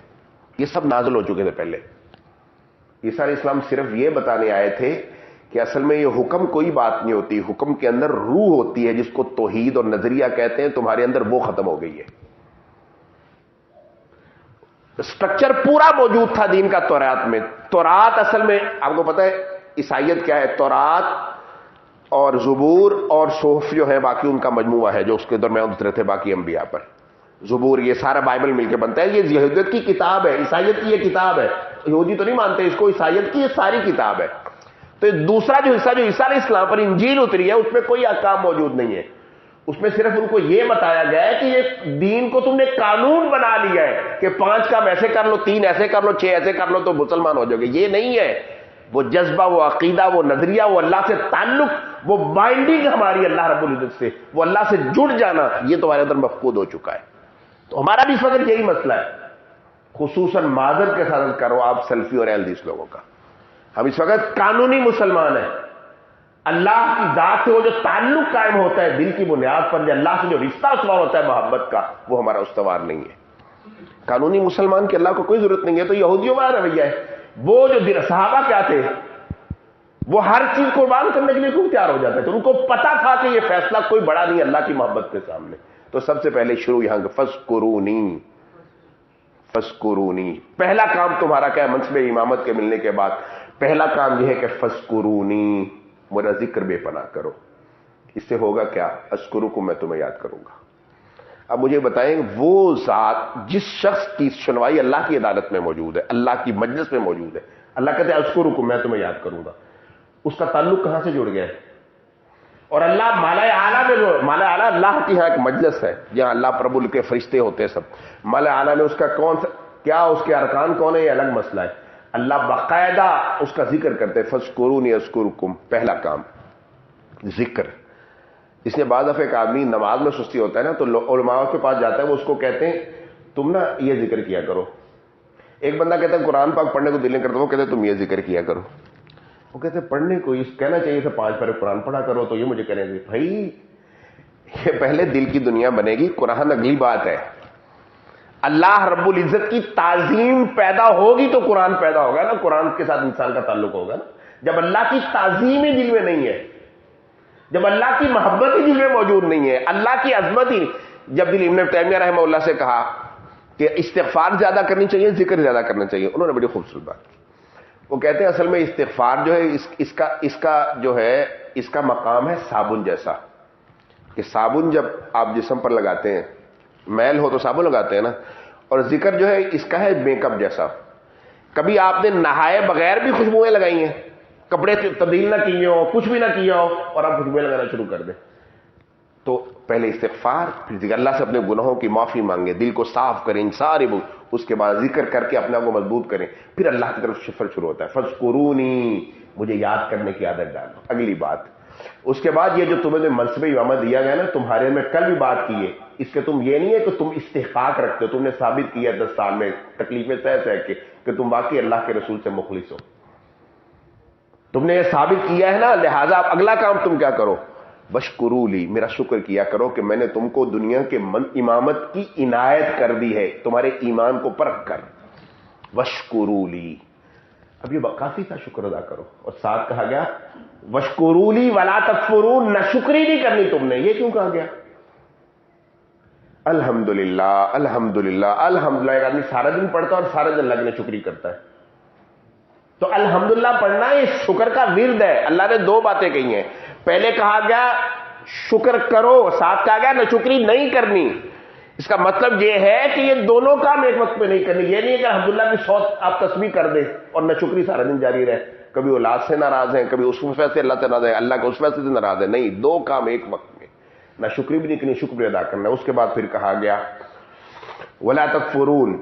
یہ سب نازل ہو چکے تھے پہلے. عیسیٰ علیہ السلام صرف یہ بتانے آئے تھے کہ اصل میں یہ حکم کوئی بات نہیں ہوتی, حکم کے اندر روح ہوتی ہے جس کو توحید اور نظریہ کہتے ہیں. تمہارے اندر وہ ختم ہو گئی ہے. سٹرکچر پورا موجود تھا دین کا تورات میں. تورات اصل میں آپ کو پتہ ہے عیسائیت کیا ہے, تورات اور زبور اور صحف جو ہے باقی ان کا مجموعہ ہے جو اس کے درمیان اترے تھے باقی انبیاء پر. زبور یہ سارا بائبل مل کے بنتا ہے. یہ یہودیت کی کتاب ہے, عیسائیت کی یہ کتاب ہے. یہودی تو نہیں مانتے اس کو, عیسائیت کی یہ ساری کتاب ہے. تو دوسرا جو حصہ جو عیسیٰ علیہ السلام پر انجیل اتری ہے اس میں کوئی احکام موجود نہیں ہے. اس میں صرف ان کو یہ بتایا گیا ہے کہ یہ دین کو تم نے قانون بنا لیا ہے کہ 5 کام ایسے کر لو, 3 ایسے کر لو, 6 ایسے کر لو تو مسلمان ہو جاؤ گے. یہ نہیں ہے. وہ جذبہ, وہ عقیدہ, وہ نظریہ, وہ اللہ سے تعلق, وہ بائنڈنگ ہماری اللہ رب العزت سے, وہ اللہ سے جڑ جانا, یہ تمہارے اندر مفقود ہو چکا ہے. تو ہمارا بھی اس وقت یہی مسئلہ ہے, خصوصاً معذرت کے ساتھ کرو آپ سلفی اور اہل حدیث لوگوں کا. ہم اس وقت قانونی مسلمان ہیں. اللہ کی ذات سے وہ جو تعلق قائم ہوتا ہے دل کی بنیاد پر, جو اللہ سے جو رشتہ استوار ہوتا ہے محبت کا, وہ ہمارا استوار نہیں ہے. قانونی مسلمان کی اللہ کو کوئی ضرورت نہیں ہے. تو یہودیوں کا رویہ ہے. وہ جو صحابہ کیا تھے, وہ ہر چیز قربان کرنے کے لیے کیوں تیار ہو جاتے تھے؟ ان کو پتا تھا کہ یہ فیصلہ کوئی بڑا نہیں اللہ کی محبت کے سامنے. تو سب سے پہلے شروع یہاں فذکرونی، فذکرونی. پہلا کام تمہارا کیا ہے منصب امامت کے ملنے کے بعد؟ پہلا کام یہ ہے کہ فذکرونی، میرا ذکر بے پناہ کرو. اس سے ہوگا کیا؟ اذکرکم، میں تمہیں یاد کروں گا. اب مجھے بتائیں، وہ ذات جس شخص کی سنوائی اللہ کی عدالت میں موجود ہے، اللہ کی مجلس میں موجود ہے، اللہ کہتے ہیں اذکرکم، میں تمہیں یاد کروں گا، اس کا تعلق کہاں سے جڑ گیا ہے؟ اور اللہ مالا اعلیٰ میں، مالا اعلیٰ اللہ کی یہاں ایک مجلس ہے جہاں اللہ پربل کے فرشتے ہوتے ہیں سب. مالا اعلیٰ میں اس کا کون سا کیا، اس کے ارکان کون ہے، یہ الگ مسئلہ ہے. اللہ باقاعدہ اس کا ذکر کرتے ہیں، فذکرونی اذکرکم. پہلا کام ذکر. اس لیے بعض دفعہ ایک آدمی نماز میں سستی ہوتا ہے نا، تو علماء کے پاس جاتا ہے، وہ اس کو کہتے ہیں تم نا یہ ذکر کیا کرو. ایک بندہ کہتا ہے قرآن پاک پڑھنے کو دل نہیں کرتا، وہ کہتے ہیں تم یہ ذکر کیا کرو. وہ کہتے ہیں پڑھنے کو کہنا چاہیے کہ 5 پارے قرآن پڑھا کرو، تو یہ مجھے کہنے گے بھائی یہ پہلے دل کی دنیا بنے گی، قرآن اگلی بات ہے. اللہ رب العزت کی تعظیم پیدا ہوگی تو قرآن پیدا ہوگا نا، قرآن کے ساتھ انسان کا تعلق ہوگا نا. جب اللہ کی تعظیم ہی دل میں نہیں ہے، جب اللہ کی محبت ہی دل میں موجود نہیں ہے، اللہ کی عظمت ہی. جب دل ابن تیمیہ رحمہ اللہ سے کہا کہ استغفار زیادہ کرنی چاہیے، ذکر زیادہ کرنا چاہیے، انہوں نے بڑی خوبصورت بات کی. وہ کہتے ہیں اصل میں استغفار جو ہے اس کا مقام ہے صابن جیسا، کہ صابن جب آپ جسم پر لگاتے ہیں، میل ہو تو صابن لگاتے ہیں نا، اور ذکر جو ہے اس کا ہے میک اپ جیسا. کبھی آپ نے نہائے بغیر بھی خوشبوئیں لگائی ہیں، کپڑے تبدیل نہ کیے ہو، کچھ بھی نہ کیا ہو، اور آپ خوشبوئیں لگانا شروع کر دیں. تو پہلے استغفار، پھر ذکر، اللہ سے اپنے گناہوں کی معافی مانگے، دل کو صاف کریں سارے، اس کے بعد ذکر کر کے اپنے آپ کو مضبوط کریں، پھر اللہ کی طرف شفر شروع ہوتا ہے. فذکرونی، مجھے یاد کرنے کی عادت ڈالو. اگلی بات اس کے بعد یہ جو تمہیں منصب امامت دیا گیا نا، تمہارے میں کل بھی بات کی ہے، اس کے تم یہ نہیں ہے کہ تم استحقاق رکھتے ہو، تم نے ثابت کیا 10 سال میں تکلیفیں سہ کے کہ تم واقعی اللہ کے رسول سے مخلص ہو. تم نے یہ ثابت کیا ہے نا، لہذا اب اگلا کام تم کیا کرو؟ وشکرو لی، میرا شکر کیا کرو کہ میں نے تم کو دنیا کے امامت کی عنایت کر دی ہے، تمہارے ایمان کو پرکھ کر. وشکرو لی، اب یہ کافی تھا، شکر ادا کرو. اور ساتھ کہا گیا وشکرو لی ولا تکفرون، نہ شکری نہیں کرنی تم نے. یہ کیوں کہا گیا؟ الحمدللہ الحمدللہ الحمدللہ. ایک آدمی سارا دن پڑھتا ہے اور سارا دن اللہ کی ناشکری کرتا ہے. تو الحمدللہ پڑھنا یہ شکر کا ورد ہے. اللہ نے 2 باتیں کہی ہیں. پہلے کہا گیا شکر کرو، ساتھ کہا گیا ناشکری نہیں کرنی. اس کا مطلب یہ ہے کہ یہ دونوں کام ایک وقت میں نہیں کرنی. یہ نہیں ہے کہ الحمدللہ کی 100 آپ تسبیح کر دیں اور ناشکری سارا دن جاری رہے. کبھی اولاد سے ناراض ہیں، کبھی اس فیصلے سے اللہ سے ناراض ہے، اللہ کے اس فیصلے سے ناراض ہے. نہیں، 2 کام ایک وقت میں، ناشکری بھی نہیں کرنی، شکر بھی ادا کرنا. اس کے بعد پھر کہا گیا ولا تکفرون،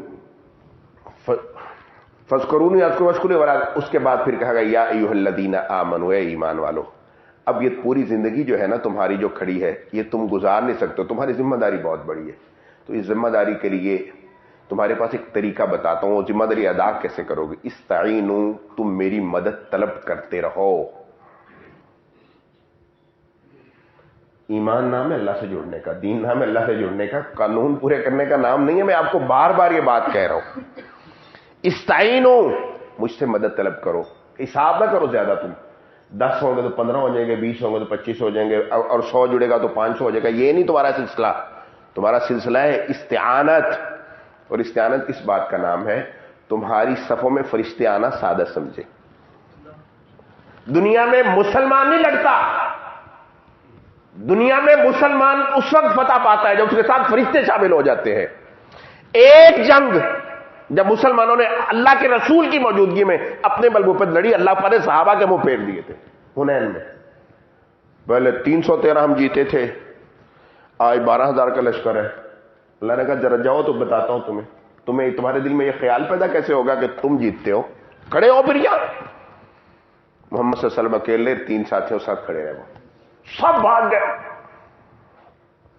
فذکرونی اذکرکم ولا. اس کے بعد پھر کہا گیا یا ایھا الذین آمنوا، اے ایمان والو. اب یہ پوری زندگی جو ہے نا تمہاری جو کھڑی ہے، یہ تم گزار نہیں سکتے، تمہاری ذمہ داری بہت بڑی ہے. تو اس ذمہ داری کے لیے تمہارے پاس ایک طریقہ بتاتا ہوں، ذمہ داری ادا کیسے کرو گے. استعینوا، تم میری مدد طلب کرتے رہو. ایمان نام ہے اللہ سے جڑنے کا، دین نام ہے اللہ سے جڑنے کا، قانون پورے کرنے کا نام نہیں ہے. میں آپ کو بار بار یہ بات کہہ رہا ہوں. استعینوا، مجھ سے مدد طلب کرو. حساب نہ کرو زیادہ، تم 10 ہوں گے تو 15 ہو جائیں گے، 20 ہوں گے تو 25 ہو جائیں گے، اور 100 جڑے گا تو 500 ہو جائے گا. یہ نہیں تمہارا سلسلہ. تمہارا سلسلہ ہے استعانت. اور استعانت کس بات کا نام ہے؟ تمہاری صفوں میں فرشتے آنا سادہ سمجھے. دنیا میں مسلمان نہیں لڑتا. دنیا میں مسلمان اس وقت فتح پاتا ہے جب اس کے ساتھ فرشتے شامل ہو جاتے ہیں. ایک جنگ جب مسلمانوں نے اللہ کے رسول کی موجودگی میں اپنے بلبوتے پر لڑی، اللہ پاک نے صحابہ کے منہ پھیر دیے تھے. حنین میں پہلے 313 ہم جیتے تھے، آج 12,000 کا لشکر ہے. اللہ نے کہا ذرا جاؤ تو بتاتا ہوں تمہیں تمہارے دل میں یہ خیال پیدا کیسے ہوگا کہ تم جیتتے ہو؟ کھڑے ہو پھر یہاں. محمد صلی اللہ علیہ وسلم اکیلے 3 ساتھیوں ساتھ کھڑے رہے، وہ سب بھاگ گئے.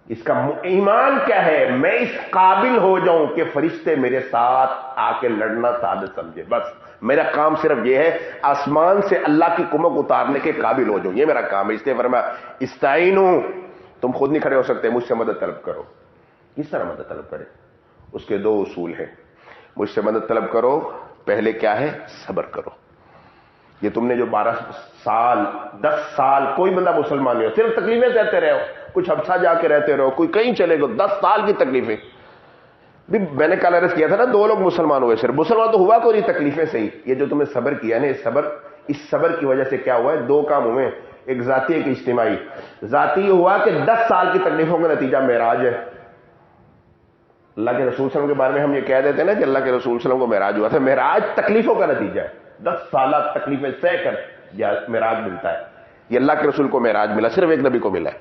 اس کا ایمان کیا ہے؟ میں اس قابل ہو جاؤں کہ فرشتے میرے ساتھ آ کے لڑنا سعادت سمجھے. بس میرا کام صرف یہ ہے آسمان سے اللہ کی کمک اتارنے کے قابل ہو جاؤں، یہ میرا کام ہے. اس لیے فرمایا استعینوا، تم خود نہیں کھڑے ہو سکتے، مجھ سے مدد طلب کرو. کس طرح مدد طلب کرے؟ اس کے 2 اصول ہیں. مجھ سے مدد طلب کرو، پہلے کیا ہے؟ صبر کرو. یہ تم نے جو 12 سال 10 سال کوئی بندہ مسلمان نہیں ہو، صرف تکلیفیں سہتے رہے ہو، کچھ حبشہ جا کے رہتے رہو، کوئی کہیں چلے گئے، 10 سال کی تکلیفیں بھی میں نے کل عرض کیا تھا نا، 2 لوگ مسلمان ہوئے، صرف مسلمان تو ہوا کوئی تکلیفیں سے ہی. یہ جو تم نے صبر کیا نا، اس صبر کی وجہ سے کیا ہوا ہے؟ 2 کام ہوئے، ایک ذاتی ایک اجتماعی. ذاتی یہ ہوا کہ 10 سال کی تکلیفوں کا نتیجہ معراج ہے. اللہ کے رسول صلی اللہ علیہ وسلم کے بارے میں ہم یہ کہہ دیتے ہیں نا کہ اللہ کے رسول صلی اللہ علیہ وسلم کو معراج ہوا تھا. معراج تکلیفوں کا نتیجہ ہے. 10 سالہ تکلیفیں سہ کر معراج ملتا ہے. یہ اللہ کے رسول کو معراج ملا، صرف ایک نبی کو ملا ہے.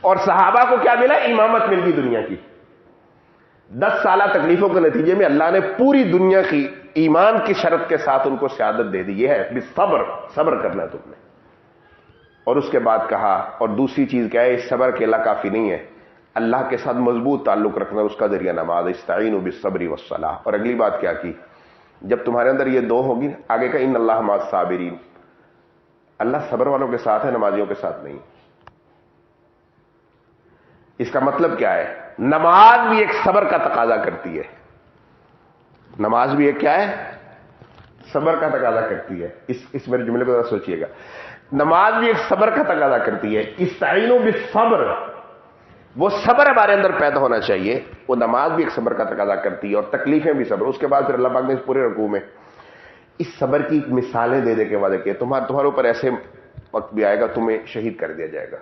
اور صحابہ کو کیا ملا؟ امامت مل گئی دنیا کی. 10 سالہ تکلیفوں کے نتیجے میں اللہ نے پوری دنیا کی ایمان کی شرط کے ساتھ ان کو سعادت دے دی. یہ ہے صبر کرنا ہے تم نے. اور اس کے بعد کہا، اور دوسری چیز کیا ہے؟ اس صبر کے اللہ کافی نہیں ہے، اللہ کے ساتھ مضبوط تعلق رکھنا، اس کا ذریعہ نماز. استعینوا بالصبر والصلاۃ. اور اگلی بات کیا کی؟ جب تمہارے اندر یہ 2 ہوگی، آگے کا ان اللہ مع الصابرین، اللہ صبر والوں کے ساتھ ہے، نمازیوں کے ساتھ نہیں. اس کا مطلب کیا ہے؟ نماز بھی ایک صبر کا تقاضا کرتی ہے. نماز بھی ایک کیا ہے؟ صبر کا تقاضا کرتی ہے. اس میرے جملے کو ذرا سوچئے گا. نماز بھی ایک صبر کا تقاضا کرتی ہے. استعینوا بالصبر، وہ صبر ہمارے اندر پیدا ہونا چاہیے. وہ نماز بھی ایک صبر کا تقاضا کرتی ہے، اور تکلیفیں بھی صبر. اس کے بعد پھر اللہ پاک نے اس پورے رکوع میں اس صبر کی مثالیں دے دے کے وعدے کیے. تمہارے اوپر ایسے وقت بھی آئے گا تمہیں شہید کر دیا جائے گا.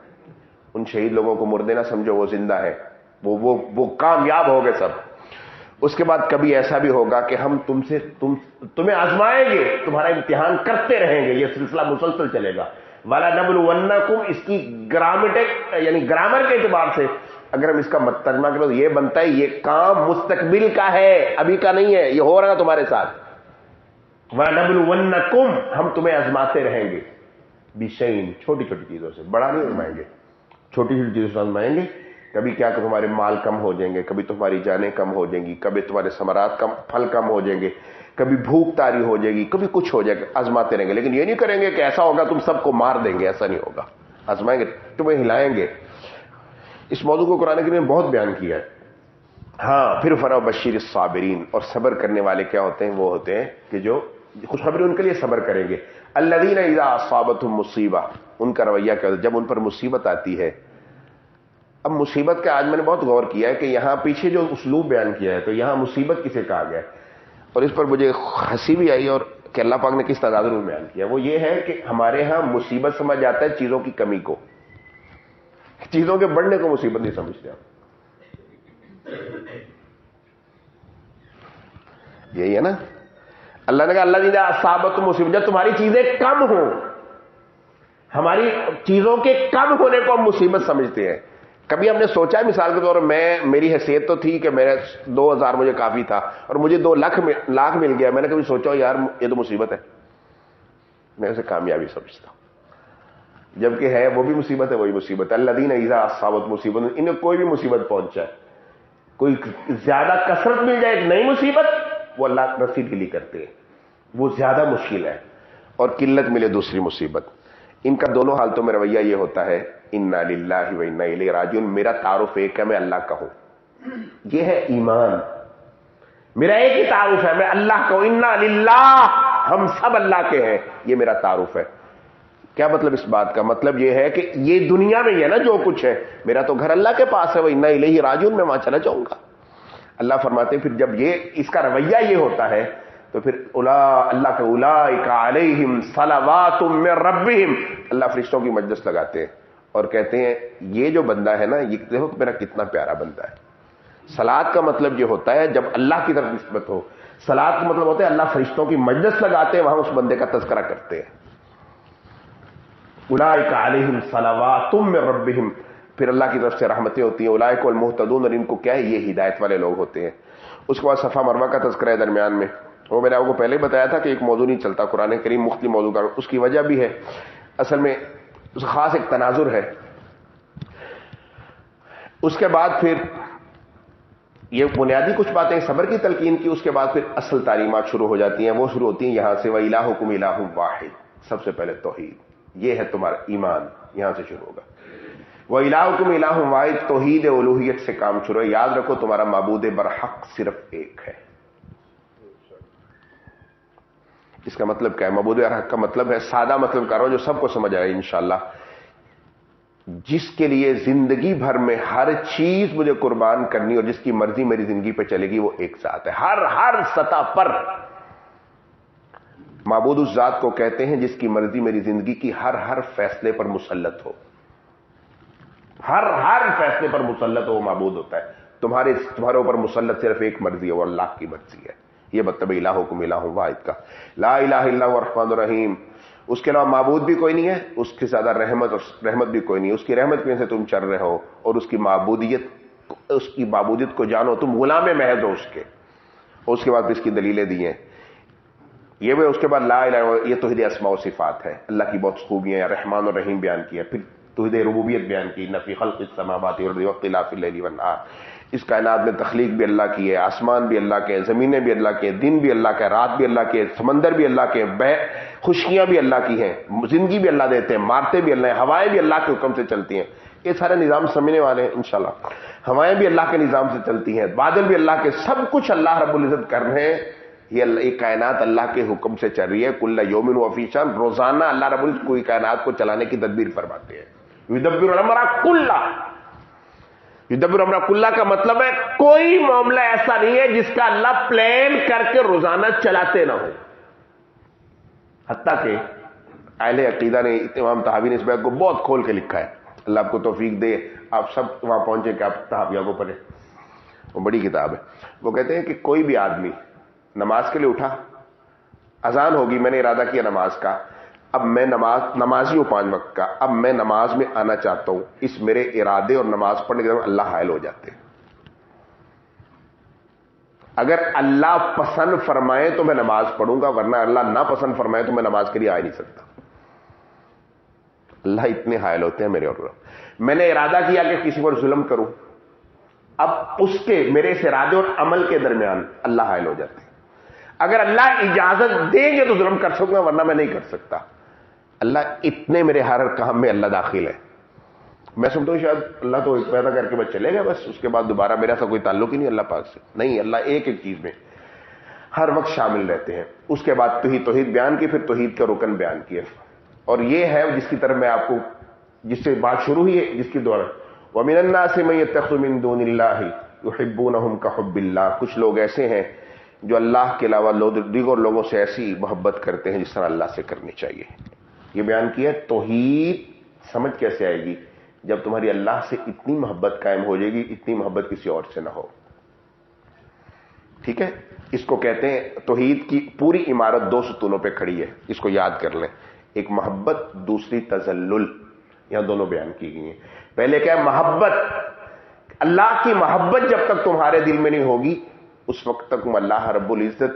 ان شہید لوگوں کو مردے نہ سمجھو، وہ زندہ ہے، وہ کامیاب ہو گئے سب. اس کے بعد کبھی ایسا بھی ہوگا کہ ہم تمہیں آزمائیں گے، تمہارا امتحان کرتے رہیں گے. یہ سلسلہ مسلسل چلے گا. وَلَنَبْلُوَنَّكُمْ، اس کی گرامر کے اعتبار سے اگر ہم اس کا ترجمہ کریں تو یہ بنتا ہے یہ کام مستقبل کا ہے، ابھی کا نہیں ہے. یہ ہو رہا تمہارے ساتھ. وَلَنَبْلُوَنَّكُمْ، ہم تمہیں آزماتے رہیں گے. بِشَيْءٍ، چھوٹی چھوٹی چیزوں سے، بڑا نہیں آزمائیں گے، چھوٹی چھوٹی چیزوں سے آزمائیں گے. کبھی کیا کہ تمہارے مال کم ہو جائیں گے، کبھی تمہاری جانیں کم ہو جائیں گی، کبھی تمہارے ثمرات پھل کم ہو جائیں گے، کبھی بھوک تاری ہو جائے گی، کبھی کچھ ہو جائے گا. آزماتے رہیں گے. لیکن یہ نہیں کریں گے کہ ایسا ہوگا تم سب کو مار دیں گے، ایسا نہیں ہوگا. آزمائیں گے، تمہیں ہلائیں گے. اس موضوع کو قرآن کریم نے بہت بیان کیا ہے. ہاں پھر فرمایا بشیر الصابرین، اور صبر کرنے والے کیا ہوتے ہیں؟ وہ ہوتے ہیں کہ جو خوشخبری ان کے لیے صبر کریں گے. الذین اذا اصابتهم مصیبہ، ان کا رویہ کیا ہوتا ہے جب ان پر مصیبت آتی ہے. اب مصیبت کا آج میں نے بہت غور کیا ہے کہ یہاں پیچھے جو اسلوب بیان کیا ہے تو یہاں مصیبت کسے کہا گیا ہے، اور اس پر مجھے ہنسی بھی آئی، اور کہ اللہ پاک نے کس تضاد میں بیان کیا. وہ یہ ہے کہ ہمارے ہاں مصیبت سمجھ آتا ہے چیزوں کی کمی کو، چیزوں کے بڑھنے کو مصیبت نہیں سمجھتے آپ. یہی ہے نا. اللہ نے کہا اللہ دیدہ اصابت مصیبت، جب تمہاری چیزیں کم ہوں، ہماری چیزوں کے کم ہونے کو ہم مصیبت سمجھتے ہیں. کبھی ہم نے سوچا ہے مثال کے طور پر میری حیثیت تو تھی کہ میرے 2000 مجھے کافی تھا اور مجھے 2 لاکھ مل گیا، میں نے کبھی سوچا یار یہ تو مصیبت ہے؟ میں اسے کامیابی سمجھتا ہوں. جبکہ ہے وہ بھی مصیبت ہے، وہی مصیبت ہے. الذین اذا اصابت مصیبت، انہیں کوئی بھی مصیبت پہنچ جائے، کوئی زیادہ کثرت مل جائے ایک نئی مصیبت، وہ اللہ رسید کے لیے کرتے ہیں، وہ زیادہ مشکل ہے. اور قلت ملے دوسری مصیبت. ان کا دونوں حالتوں میں رویہ یہ ہوتا ہے انا للہ و انا الیہ راجعون. میرا تعارف ایک ہے، میں اللہ کا ہوں. یہ ہے ایمان. میرا ایک ہی تعارف ہے، میں اللہ کا ہوں. انا للہ، ہم سب اللہ کے ہیں، یہ میرا تعارف ہے. کیا مطلب اس بات کا؟ مطلب یہ ہے کہ یہ دنیا میں ہی ہے نا جو کچھ ہے، میرا تو گھر اللہ کے پاس ہے. وہ انا الیہ راجعون، میں وہاں چلا جاؤں گا. اللہ فرماتے ہیں پھر جب اس کا رویہ یہ ہوتا ہے تو پھر اللہ کے اولئک علیہم صلوات من ربہم، اللہ فرشتوں کی مجلس لگاتے ہیں اور کہتے ہیں یہ جو بندہ ہے نا، یہ دیکھو میرا کتنا پیارا بندہ ہے. صلات کا مطلب یہ ہوتا ہے جب اللہ کی طرف نسبت ہو. صلات کا مطلب ہوتا ہے اللہ فرشتوں کی مجلس لگاتے ہیں، وہاں اس بندے کا تذکرہ کرتے ہیں. اولئک علیہم صلوات من ربہم، پھر اللہ کی طرف سے رحمتیں ہوتی ہیں. اولئک المہتدون، اور ان کو کیا ہے؟ یہ ہدایت والے لوگ ہوتے ہیں. اس کے بعد صفا مروہ کا تذکرہ ہے درمیان میں. وہ میں نے آپ کو پہلے بتایا تھا کہ ایک موضوع نہیں چلتا قرآن کریم مختلف موضوع کا. اس کی وجہ بھی ہے، اصل میں اس خاص ایک تناظر ہے. اس کے بعد پھر یہ بنیادی کچھ باتیں صبر کی تلقین کی. اس کے بعد پھر اصل تعلیمات شروع ہو جاتی ہیں. وہ شروع ہوتی ہیں یہاں سے وَإِلَٰهُكُمْ إِلَٰهٌ وَاحِدٌ. سب سے پہلے توحید، یہ ہے تمہارا ایمان، یہاں سے شروع ہوگا. وَإِلَٰهُكُمْ إِلَٰهٌ وَاحِدٌ، توحید الوہیت سے کام شروع ہے. یاد رکھو تمہارا معبود برحق صرف ایک ہے. اس کا مطلب کیا ہے؟ معبود حق کا مطلب ہے، سادہ مطلب کر رہا ہوں جو سب کو سمجھ آئے انشاءاللہ، جس کے لیے زندگی بھر میں ہر چیز مجھے قربان کرنی اور جس کی مرضی میری زندگی پہ چلے گی، وہ ایک ذات ہے ہر سطح پر۔ معبود اس ذات کو کہتے ہیں جس کی مرضی میری زندگی کی ہر فیصلے پر مسلط ہو، ہر فیصلے پر مسلط ہو، وہ معبود ہوتا ہے۔ تمہارے اوپر مسلط صرف ایک مرضی ہے، وہ اللہ کی مرضی ہے۔ یہ مطلب الہکم الہ واحد کا، لا الہ الا هو الرحمن الرحیم۔ اس کے علاوہ معبود بھی کوئی نہیں ہے، اس کے زیادہ رحمت بھی کوئی نہیں ہے۔ اس کی رحمت میں سے تم چل رہے ہو اور اس کی معبودیت کو جانو، تم غلام محض ہو اس کے۔ اور اس کے بعد اس کی دلیلیں دی ہیں یہ بھی، اس کے بعد لا الہ، یہ توحید اسماء و صفات ہے، اللہ کی بہت خوبیاں، رحمان اور رحیم بیان کی ہے۔ پھر توحید ربوبیت بیان کی، ان فی خلق السماوات والارض واختلاف اللیل والنہار، اس کائنات میں تخلیق بھی اللہ کی ہے، آسمان بھی اللہ کے ہیں، زمینیں بھی اللہ کے ہیں، دن بھی اللہ کا ہے، رات بھی اللہ کے، سمندر بھی اللہ کے، خشکیاں بھی اللہ کی ہیں، زندگی بھی اللہ دیتے ہیں، مارتے بھی اللہ ہیں، ہوائیں بھی اللہ کے حکم سے چلتی ہیں۔ یہ سارے نظام سمجھنے والے ہیں انشاءاللہ۔ ہوائیں بھی اللہ کے نظام سے چلتی ہیں، بادل بھی اللہ کے، سب کچھ اللہ رب العزت کر رہے ہیں۔ یہ کائنات اللہ کے حکم سے چل رہی ہے، کل یوم ہو فی شان، روزانہ اللہ رب العزت کوئی کائنات کو چلانے کی تدبیر فرماتے ہیں۔ یدبر الامر کلہ، یدبر الامر کلہ کا مطلب ہے کوئی معاملہ ایسا نہیں ہے جس کا اللہ پلان کر کے روزانہ چلاتے نہ ہو۔ حتیٰ کہ اہل عقیدہ نے، امام طحاوی نے اس بات کو بہت کھول کے لکھا ہے، اللہ آپ کو توفیق دے، آپ سب وہاں پہنچے کہ آپ طحاویہ کو پڑھیں، وہ بڑی کتاب ہے۔ وہ کہتے ہیں کہ کوئی بھی آدمی نماز کے لیے اٹھا، اذان ہوگی، میں نے ارادہ کیا نماز کا، اب میں نمازی ہوں 5 وقت کا، اب میں نماز میں آنا چاہتا ہوں، اس میرے ارادے اور نماز پڑھنے کے دوران اللہ حائل ہو جاتے ہیں۔ اگر اللہ پسند فرمائے تو میں نماز پڑھوں گا، ورنہ اللہ نہ پسند فرمائے تو میں نماز کے لیے آ ہی نہیں سکتا۔ اللہ اتنے حائل ہوتے ہیں میرے اور میں نے ارادہ کیا کہ کسی پر ظلم کروں، اب اس کے میرے اس ارادے اور عمل کے درمیان اللہ حائل ہو جاتے ہیں۔ اگر اللہ اجازت دیں گے تو ظلم کر سکوں گا، ورنہ میں نہیں کر سکتا۔ اللہ اتنے میرے ہر کام میں اللہ داخل ہے۔ میں سمجھتا ہوں شاید اللہ تو پیدا کر کے بس چلے گا، بس اس کے بعد دوبارہ میرا ایسا کوئی تعلق ہی نہیں اللہ پاک سے، نہیں، اللہ ایک چیز میں ہر وقت شامل رہتے ہیں۔ اس کے بعد توحید بیان کی، پھر توحید کا رکن بیان کیے، اور یہ ہے جس کی طرف میں آپ کو، جس سے بات شروع ہوئی ہے، جس کی دور وَمِنَ النَّاسِ مَن يَتَّخِذُ مِن دُونِ اللَّهِ يُحِبُّونَهُمْ كَحُبِّ اللَّهِ، کچھ لوگ ایسے ہیں جو اللہ کے علاوہ دیگر لوگوں سے ایسی محبت کرتے ہیں جس طرح اللہ سے کرنی چاہیے۔ یہ بیان کیا ہے۔ توحید سمجھ کیسے آئے گی؟ جب تمہاری اللہ سے اتنی محبت قائم ہو جائے گی، اتنی محبت کسی اور سے نہ ہو۔ ٹھیک ہے، اس کو کہتے ہیں توحید کی پوری عمارت 2 ستونوں پہ کھڑی ہے، اس کو یاد کر لیں۔ ایک محبت، دوسری تذلل، یہاں دونوں بیان کی گئی ہیں۔ پہلے کیا ہے؟ محبت، اللہ کی محبت جب تک تمہارے دل میں نہیں ہوگی اس وقت تک تم اللہ رب العزت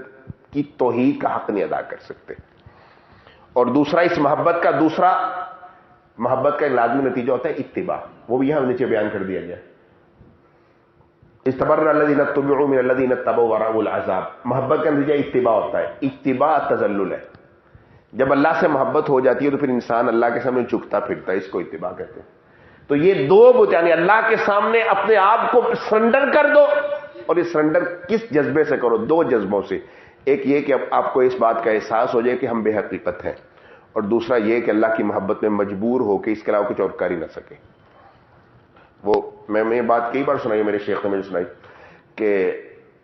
کی توحید کا حق نہیں ادا کر سکتے۔ اور دوسرا، اس محبت کا ایک لازمی نتیجہ ہوتا ہے اتباع، وہ بھی یہاں نیچے بیان کر دیا گیا۔ استبرأ الذین اتبعوا من الذین اتبعوا ورأوا العذاب، محبت کا نتیجہ اتباع ہوتا ہے۔ اتباع تذلل ہے۔ جب اللہ سے محبت ہو جاتی ہے تو پھر انسان اللہ کے سامنے جھکتا پھرتا ہے، اس کو اتباع کہتے ہیں۔ تو یہ 2 بت، یعنی اللہ کے سامنے اپنے آپ کو سرنڈر کر دو، اور یہ سرنڈر کس جذبے سے کرو؟ 2 جذبوں سے۔ ایک یہ کہ اب آپ کو اس بات کا احساس ہو جائے کہ ہم بے حقیقت ہیں، اور دوسرا یہ کہ اللہ کی محبت میں مجبور ہو کے اس کے علاوہ کچھ اور کر ہی نہ سکے۔ وہ میں یہ بات کئی بار سنائی، میرے شیخ نے مجھے سنائی کہ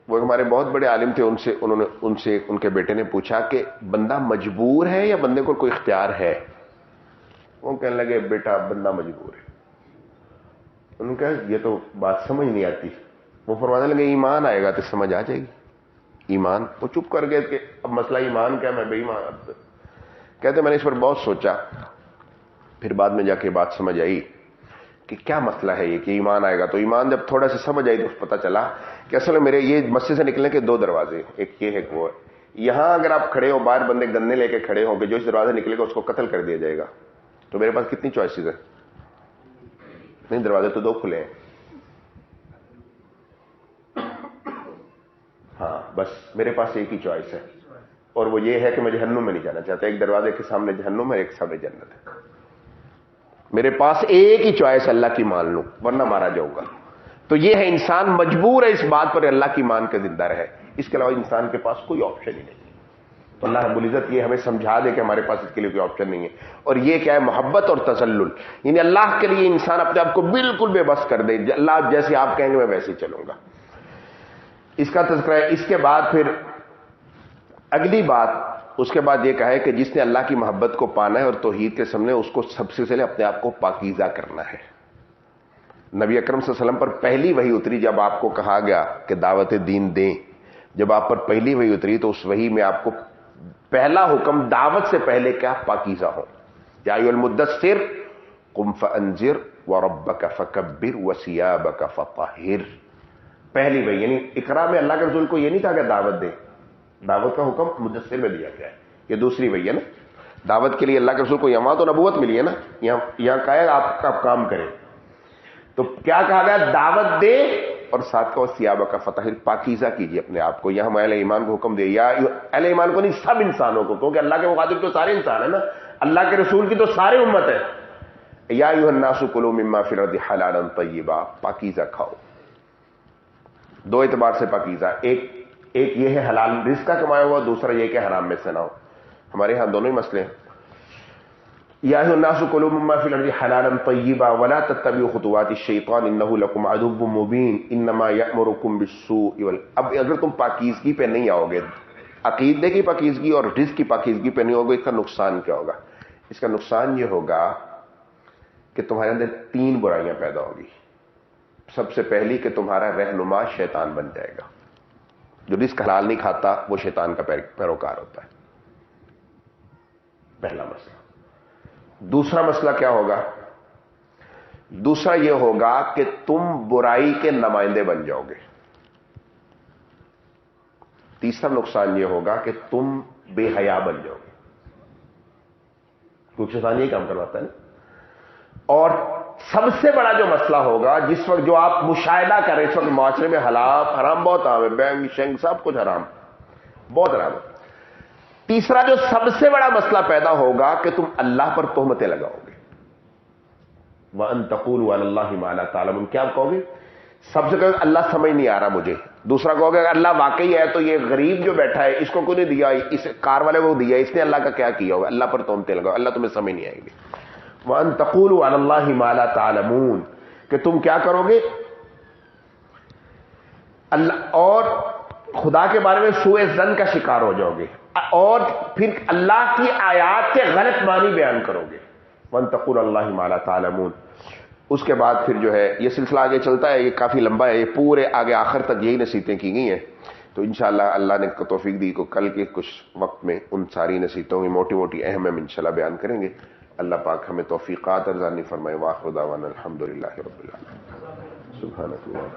وہ ہمارے بہت بڑے عالم تھے، ان سے ان کے بیٹے نے پوچھا کہ بندہ مجبور ہے یا بندے کو کوئی اختیار ہے؟ وہ کہنے لگے بیٹا بندہ مجبور ہے۔ انہوں نے کہا یہ تو بات سمجھ نہیں آتی۔ وہ فرمانے لگے ایمان آئے گا تو سمجھ آ جائے گی۔ ایمان، وہ چپ کر گئے کہ اب مسئلہ ایمان کیا، میں بے ایمان۔ کہتے میں نے اس پر بہت سوچا، پھر بعد میں جا کے بات سمجھ آئی کہ کیا مسئلہ ہے یہ کہ ایمان آئے گا۔ تو ایمان جب تھوڑا سا سمجھ آئی تو پتہ چلا کہ اصل میں میرے یہ مسجد سے نکلنے کے 2 دروازے، ایک یہ ہے کہ وہ ہے۔ یہاں اگر آپ کھڑے ہو، باہر بندے گنے لے کے کھڑے ہوں کہ جو اس دروازے نکلے گا اس کو قتل کر دیا جائے گا، تو میرے پاس کتنی چوائسز ہیں؟ نہیں، دروازے تو 2 کھلے ہیں۔ ہاں، بس میرے پاس ایک ہی چوائس ہے، اور وہ یہ ہے کہ میں جہنم میں نہیں جانا چاہتا۔ ایک دروازے کے سامنے جہنم ہے، ایک سامنے جنت ہے۔ میرے پاس ایک ہی چوائس، اللہ کی مان لوں ورنہ مارا جاؤں گا۔ تو یہ ہے، انسان مجبور ہے اس بات پر اللہ کی مان کے زندہ رہے، اس کے علاوہ انسان کے پاس کوئی آپشن ہی نہیں۔ تو اللہ رب العزت یہ ہمیں سمجھا دے کہ ہمارے پاس اس کے لیے کوئی آپشن نہیں ہے. اور یہ کیا ہے؟ محبت اور تسلل. یعنی اللہ کے لیے انسان اپنے آپ کو بالکل بے بس کر دے. اللہ جیسے آپ کہیں گے میں ویسے ہی چلوں گا. اس کا تذکرہ ہے. اس کے بعد پھر اگلی بات اس کے بعد یہ کہا ہے کہ جس نے اللہ کی محبت کو پانا ہے اور توحید کے سامنے اس کو سب سے پہلے اپنے آپ کو پاکیزہ کرنا ہے. نبی اکرم صلی اللہ علیہ وسلم پر پہلی وحی اتری جب آپ کو کہا گیا کہ دعوت دین دیں, جب آپ پر پہلی وحی اتری تو اس وحی میں آپ کو پہلا حکم دعوت سے پہلے کیا؟ پاکیزہ ہو. یا ایھا المدثر قم فانذر وربک فکبر وثیابک فطہر. پہلی وحی یعنی اقرا میں اللہ کے رسول کو یہ نہیں کہا کہ دعوت دے, دعوت کا حکم مدثر میں دیا گیا ہے. یہ دوسری وحی ہے نا. دعوت کے لیے اللہ کے رسول کو یہاں تو نبوت ملی ہے نا, یہاں کہا ہے آپ کا کام کریں. تو کیا کہا گیا؟ دعوت دے اور ساتھ کا ثیابک فطہر, پاکیزہ کیجیے اپنے آپ کو. یہاں اہل ایمان کو حکم دے, یا اہل ایمان کو نہیں سب انسانوں کو, کیونکہ اللہ کے مخاطب تو سارے انسان ہیں نا, اللہ کے رسول کی تو ساری امت ہے. یا ایھا الناس کلوا مما فی الارض حلالا طیبا, پاکیزہ کھاؤ. دو اعتبار سے پاکیزہ, ایک یہ ہے حلال رزق کا کمایا ہوا, دوسرا یہ کہ حرام میں سے نہ ہو. ہمارے ہاں دونوں ہی مسئلے ہیں. یا ایھا الناس کلوا مما فی الارض حلالا طیبا ولا تتبعوا خطوات الشیطان انہ لکم عدو مبین انما یأمرکم بالسوء اب اگر تم پاکیزگی پہ نہیں آؤ گے, عقیدے کی پاکیزگی اور رزق کی پاکیزگی پہ نہیں ہوگے, اس کا نقصان کیا ہوگا؟ اس کا نقصان یہ ہوگا کہ تمہارے اندر 3 برائیاں پیدا ہوگی. سب سے پہلی کہ تمہارا رہنما شیطان بن جائے گا. جو رزق حلال نہیں کھاتا وہ شیطان کا پیروکار ہوتا ہے. پہلا مسئلہ. دوسرا مسئلہ کیا ہوگا؟ دوسرا یہ ہوگا کہ تم برائی کے نمائندے بن جاؤ گے. تیسرا نقصان یہ ہوگا کہ تم بے حیا بن جاؤ گے, کیونکہ شیطان یہ کام کرواتا ہے نا. اور سب سے بڑا جو مسئلہ ہوگا, جس وقت جو آپ مشاہدہ کریں اس وقت معاشرے میں حرام بہت عام ہے, بینگ شینگ سب کچھ حرام, بہت حرام ہے. تیسرا جو سب سے بڑا مسئلہ پیدا ہوگا کہ تم اللہ پر تہمتیں لگاؤ گے. وَأَن تَقُولُوا عَلَى اللَّهِ مَا لَا تَعْلَمُونَ. کیا کہو گے؟ سب سے پہلے اللہ سمجھ نہیں آ رہا مجھے. دوسرا کہو گے اگر اللہ واقعی ہے تو یہ غریب جو بیٹھا ہے اس کو کوئی نہیں دیا, اس کار والے کو دیا, اس نے اللہ کا کیا کیا ہوگا؟ اللہ پر تہمتیں لگاؤ, اللہ تمہیں سمجھ نہیں آئے گی. وَأَن تَقُولُوا عَلَى اللَّهِ مَا لَا تَعْلَمُونَ, کہ تم کیا کرو گے اللہ اور خدا کے بارے میں سوء ظن کا شکار ہو جاؤ گے, اور پھر اللہ کی آیات کے غلط معنی بیان کرو گے. وَأَن تَقُولُوا عَلَى اللَّهِ مَا لَا تَعْلَمُونَ. اس کے بعد پھر جو ہے یہ سلسلہ آگے چلتا ہے, یہ کافی لمبا ہے, یہ پورے آگے آخر تک یہی نصیحتیں کی گئی ہیں. تو انشاءاللہ اللہ نے توفیق دی کو کل کے کچھ وقت میں ان ساری نصیحتوں کی موٹی موٹی اہم انشاءاللہ بیان کریں گے. اللہ پاک ہمیں توفیقات ارزانی فرمائے. وآخر دعوانا الحمدللہ رب العالمین. سبحانک اللہ.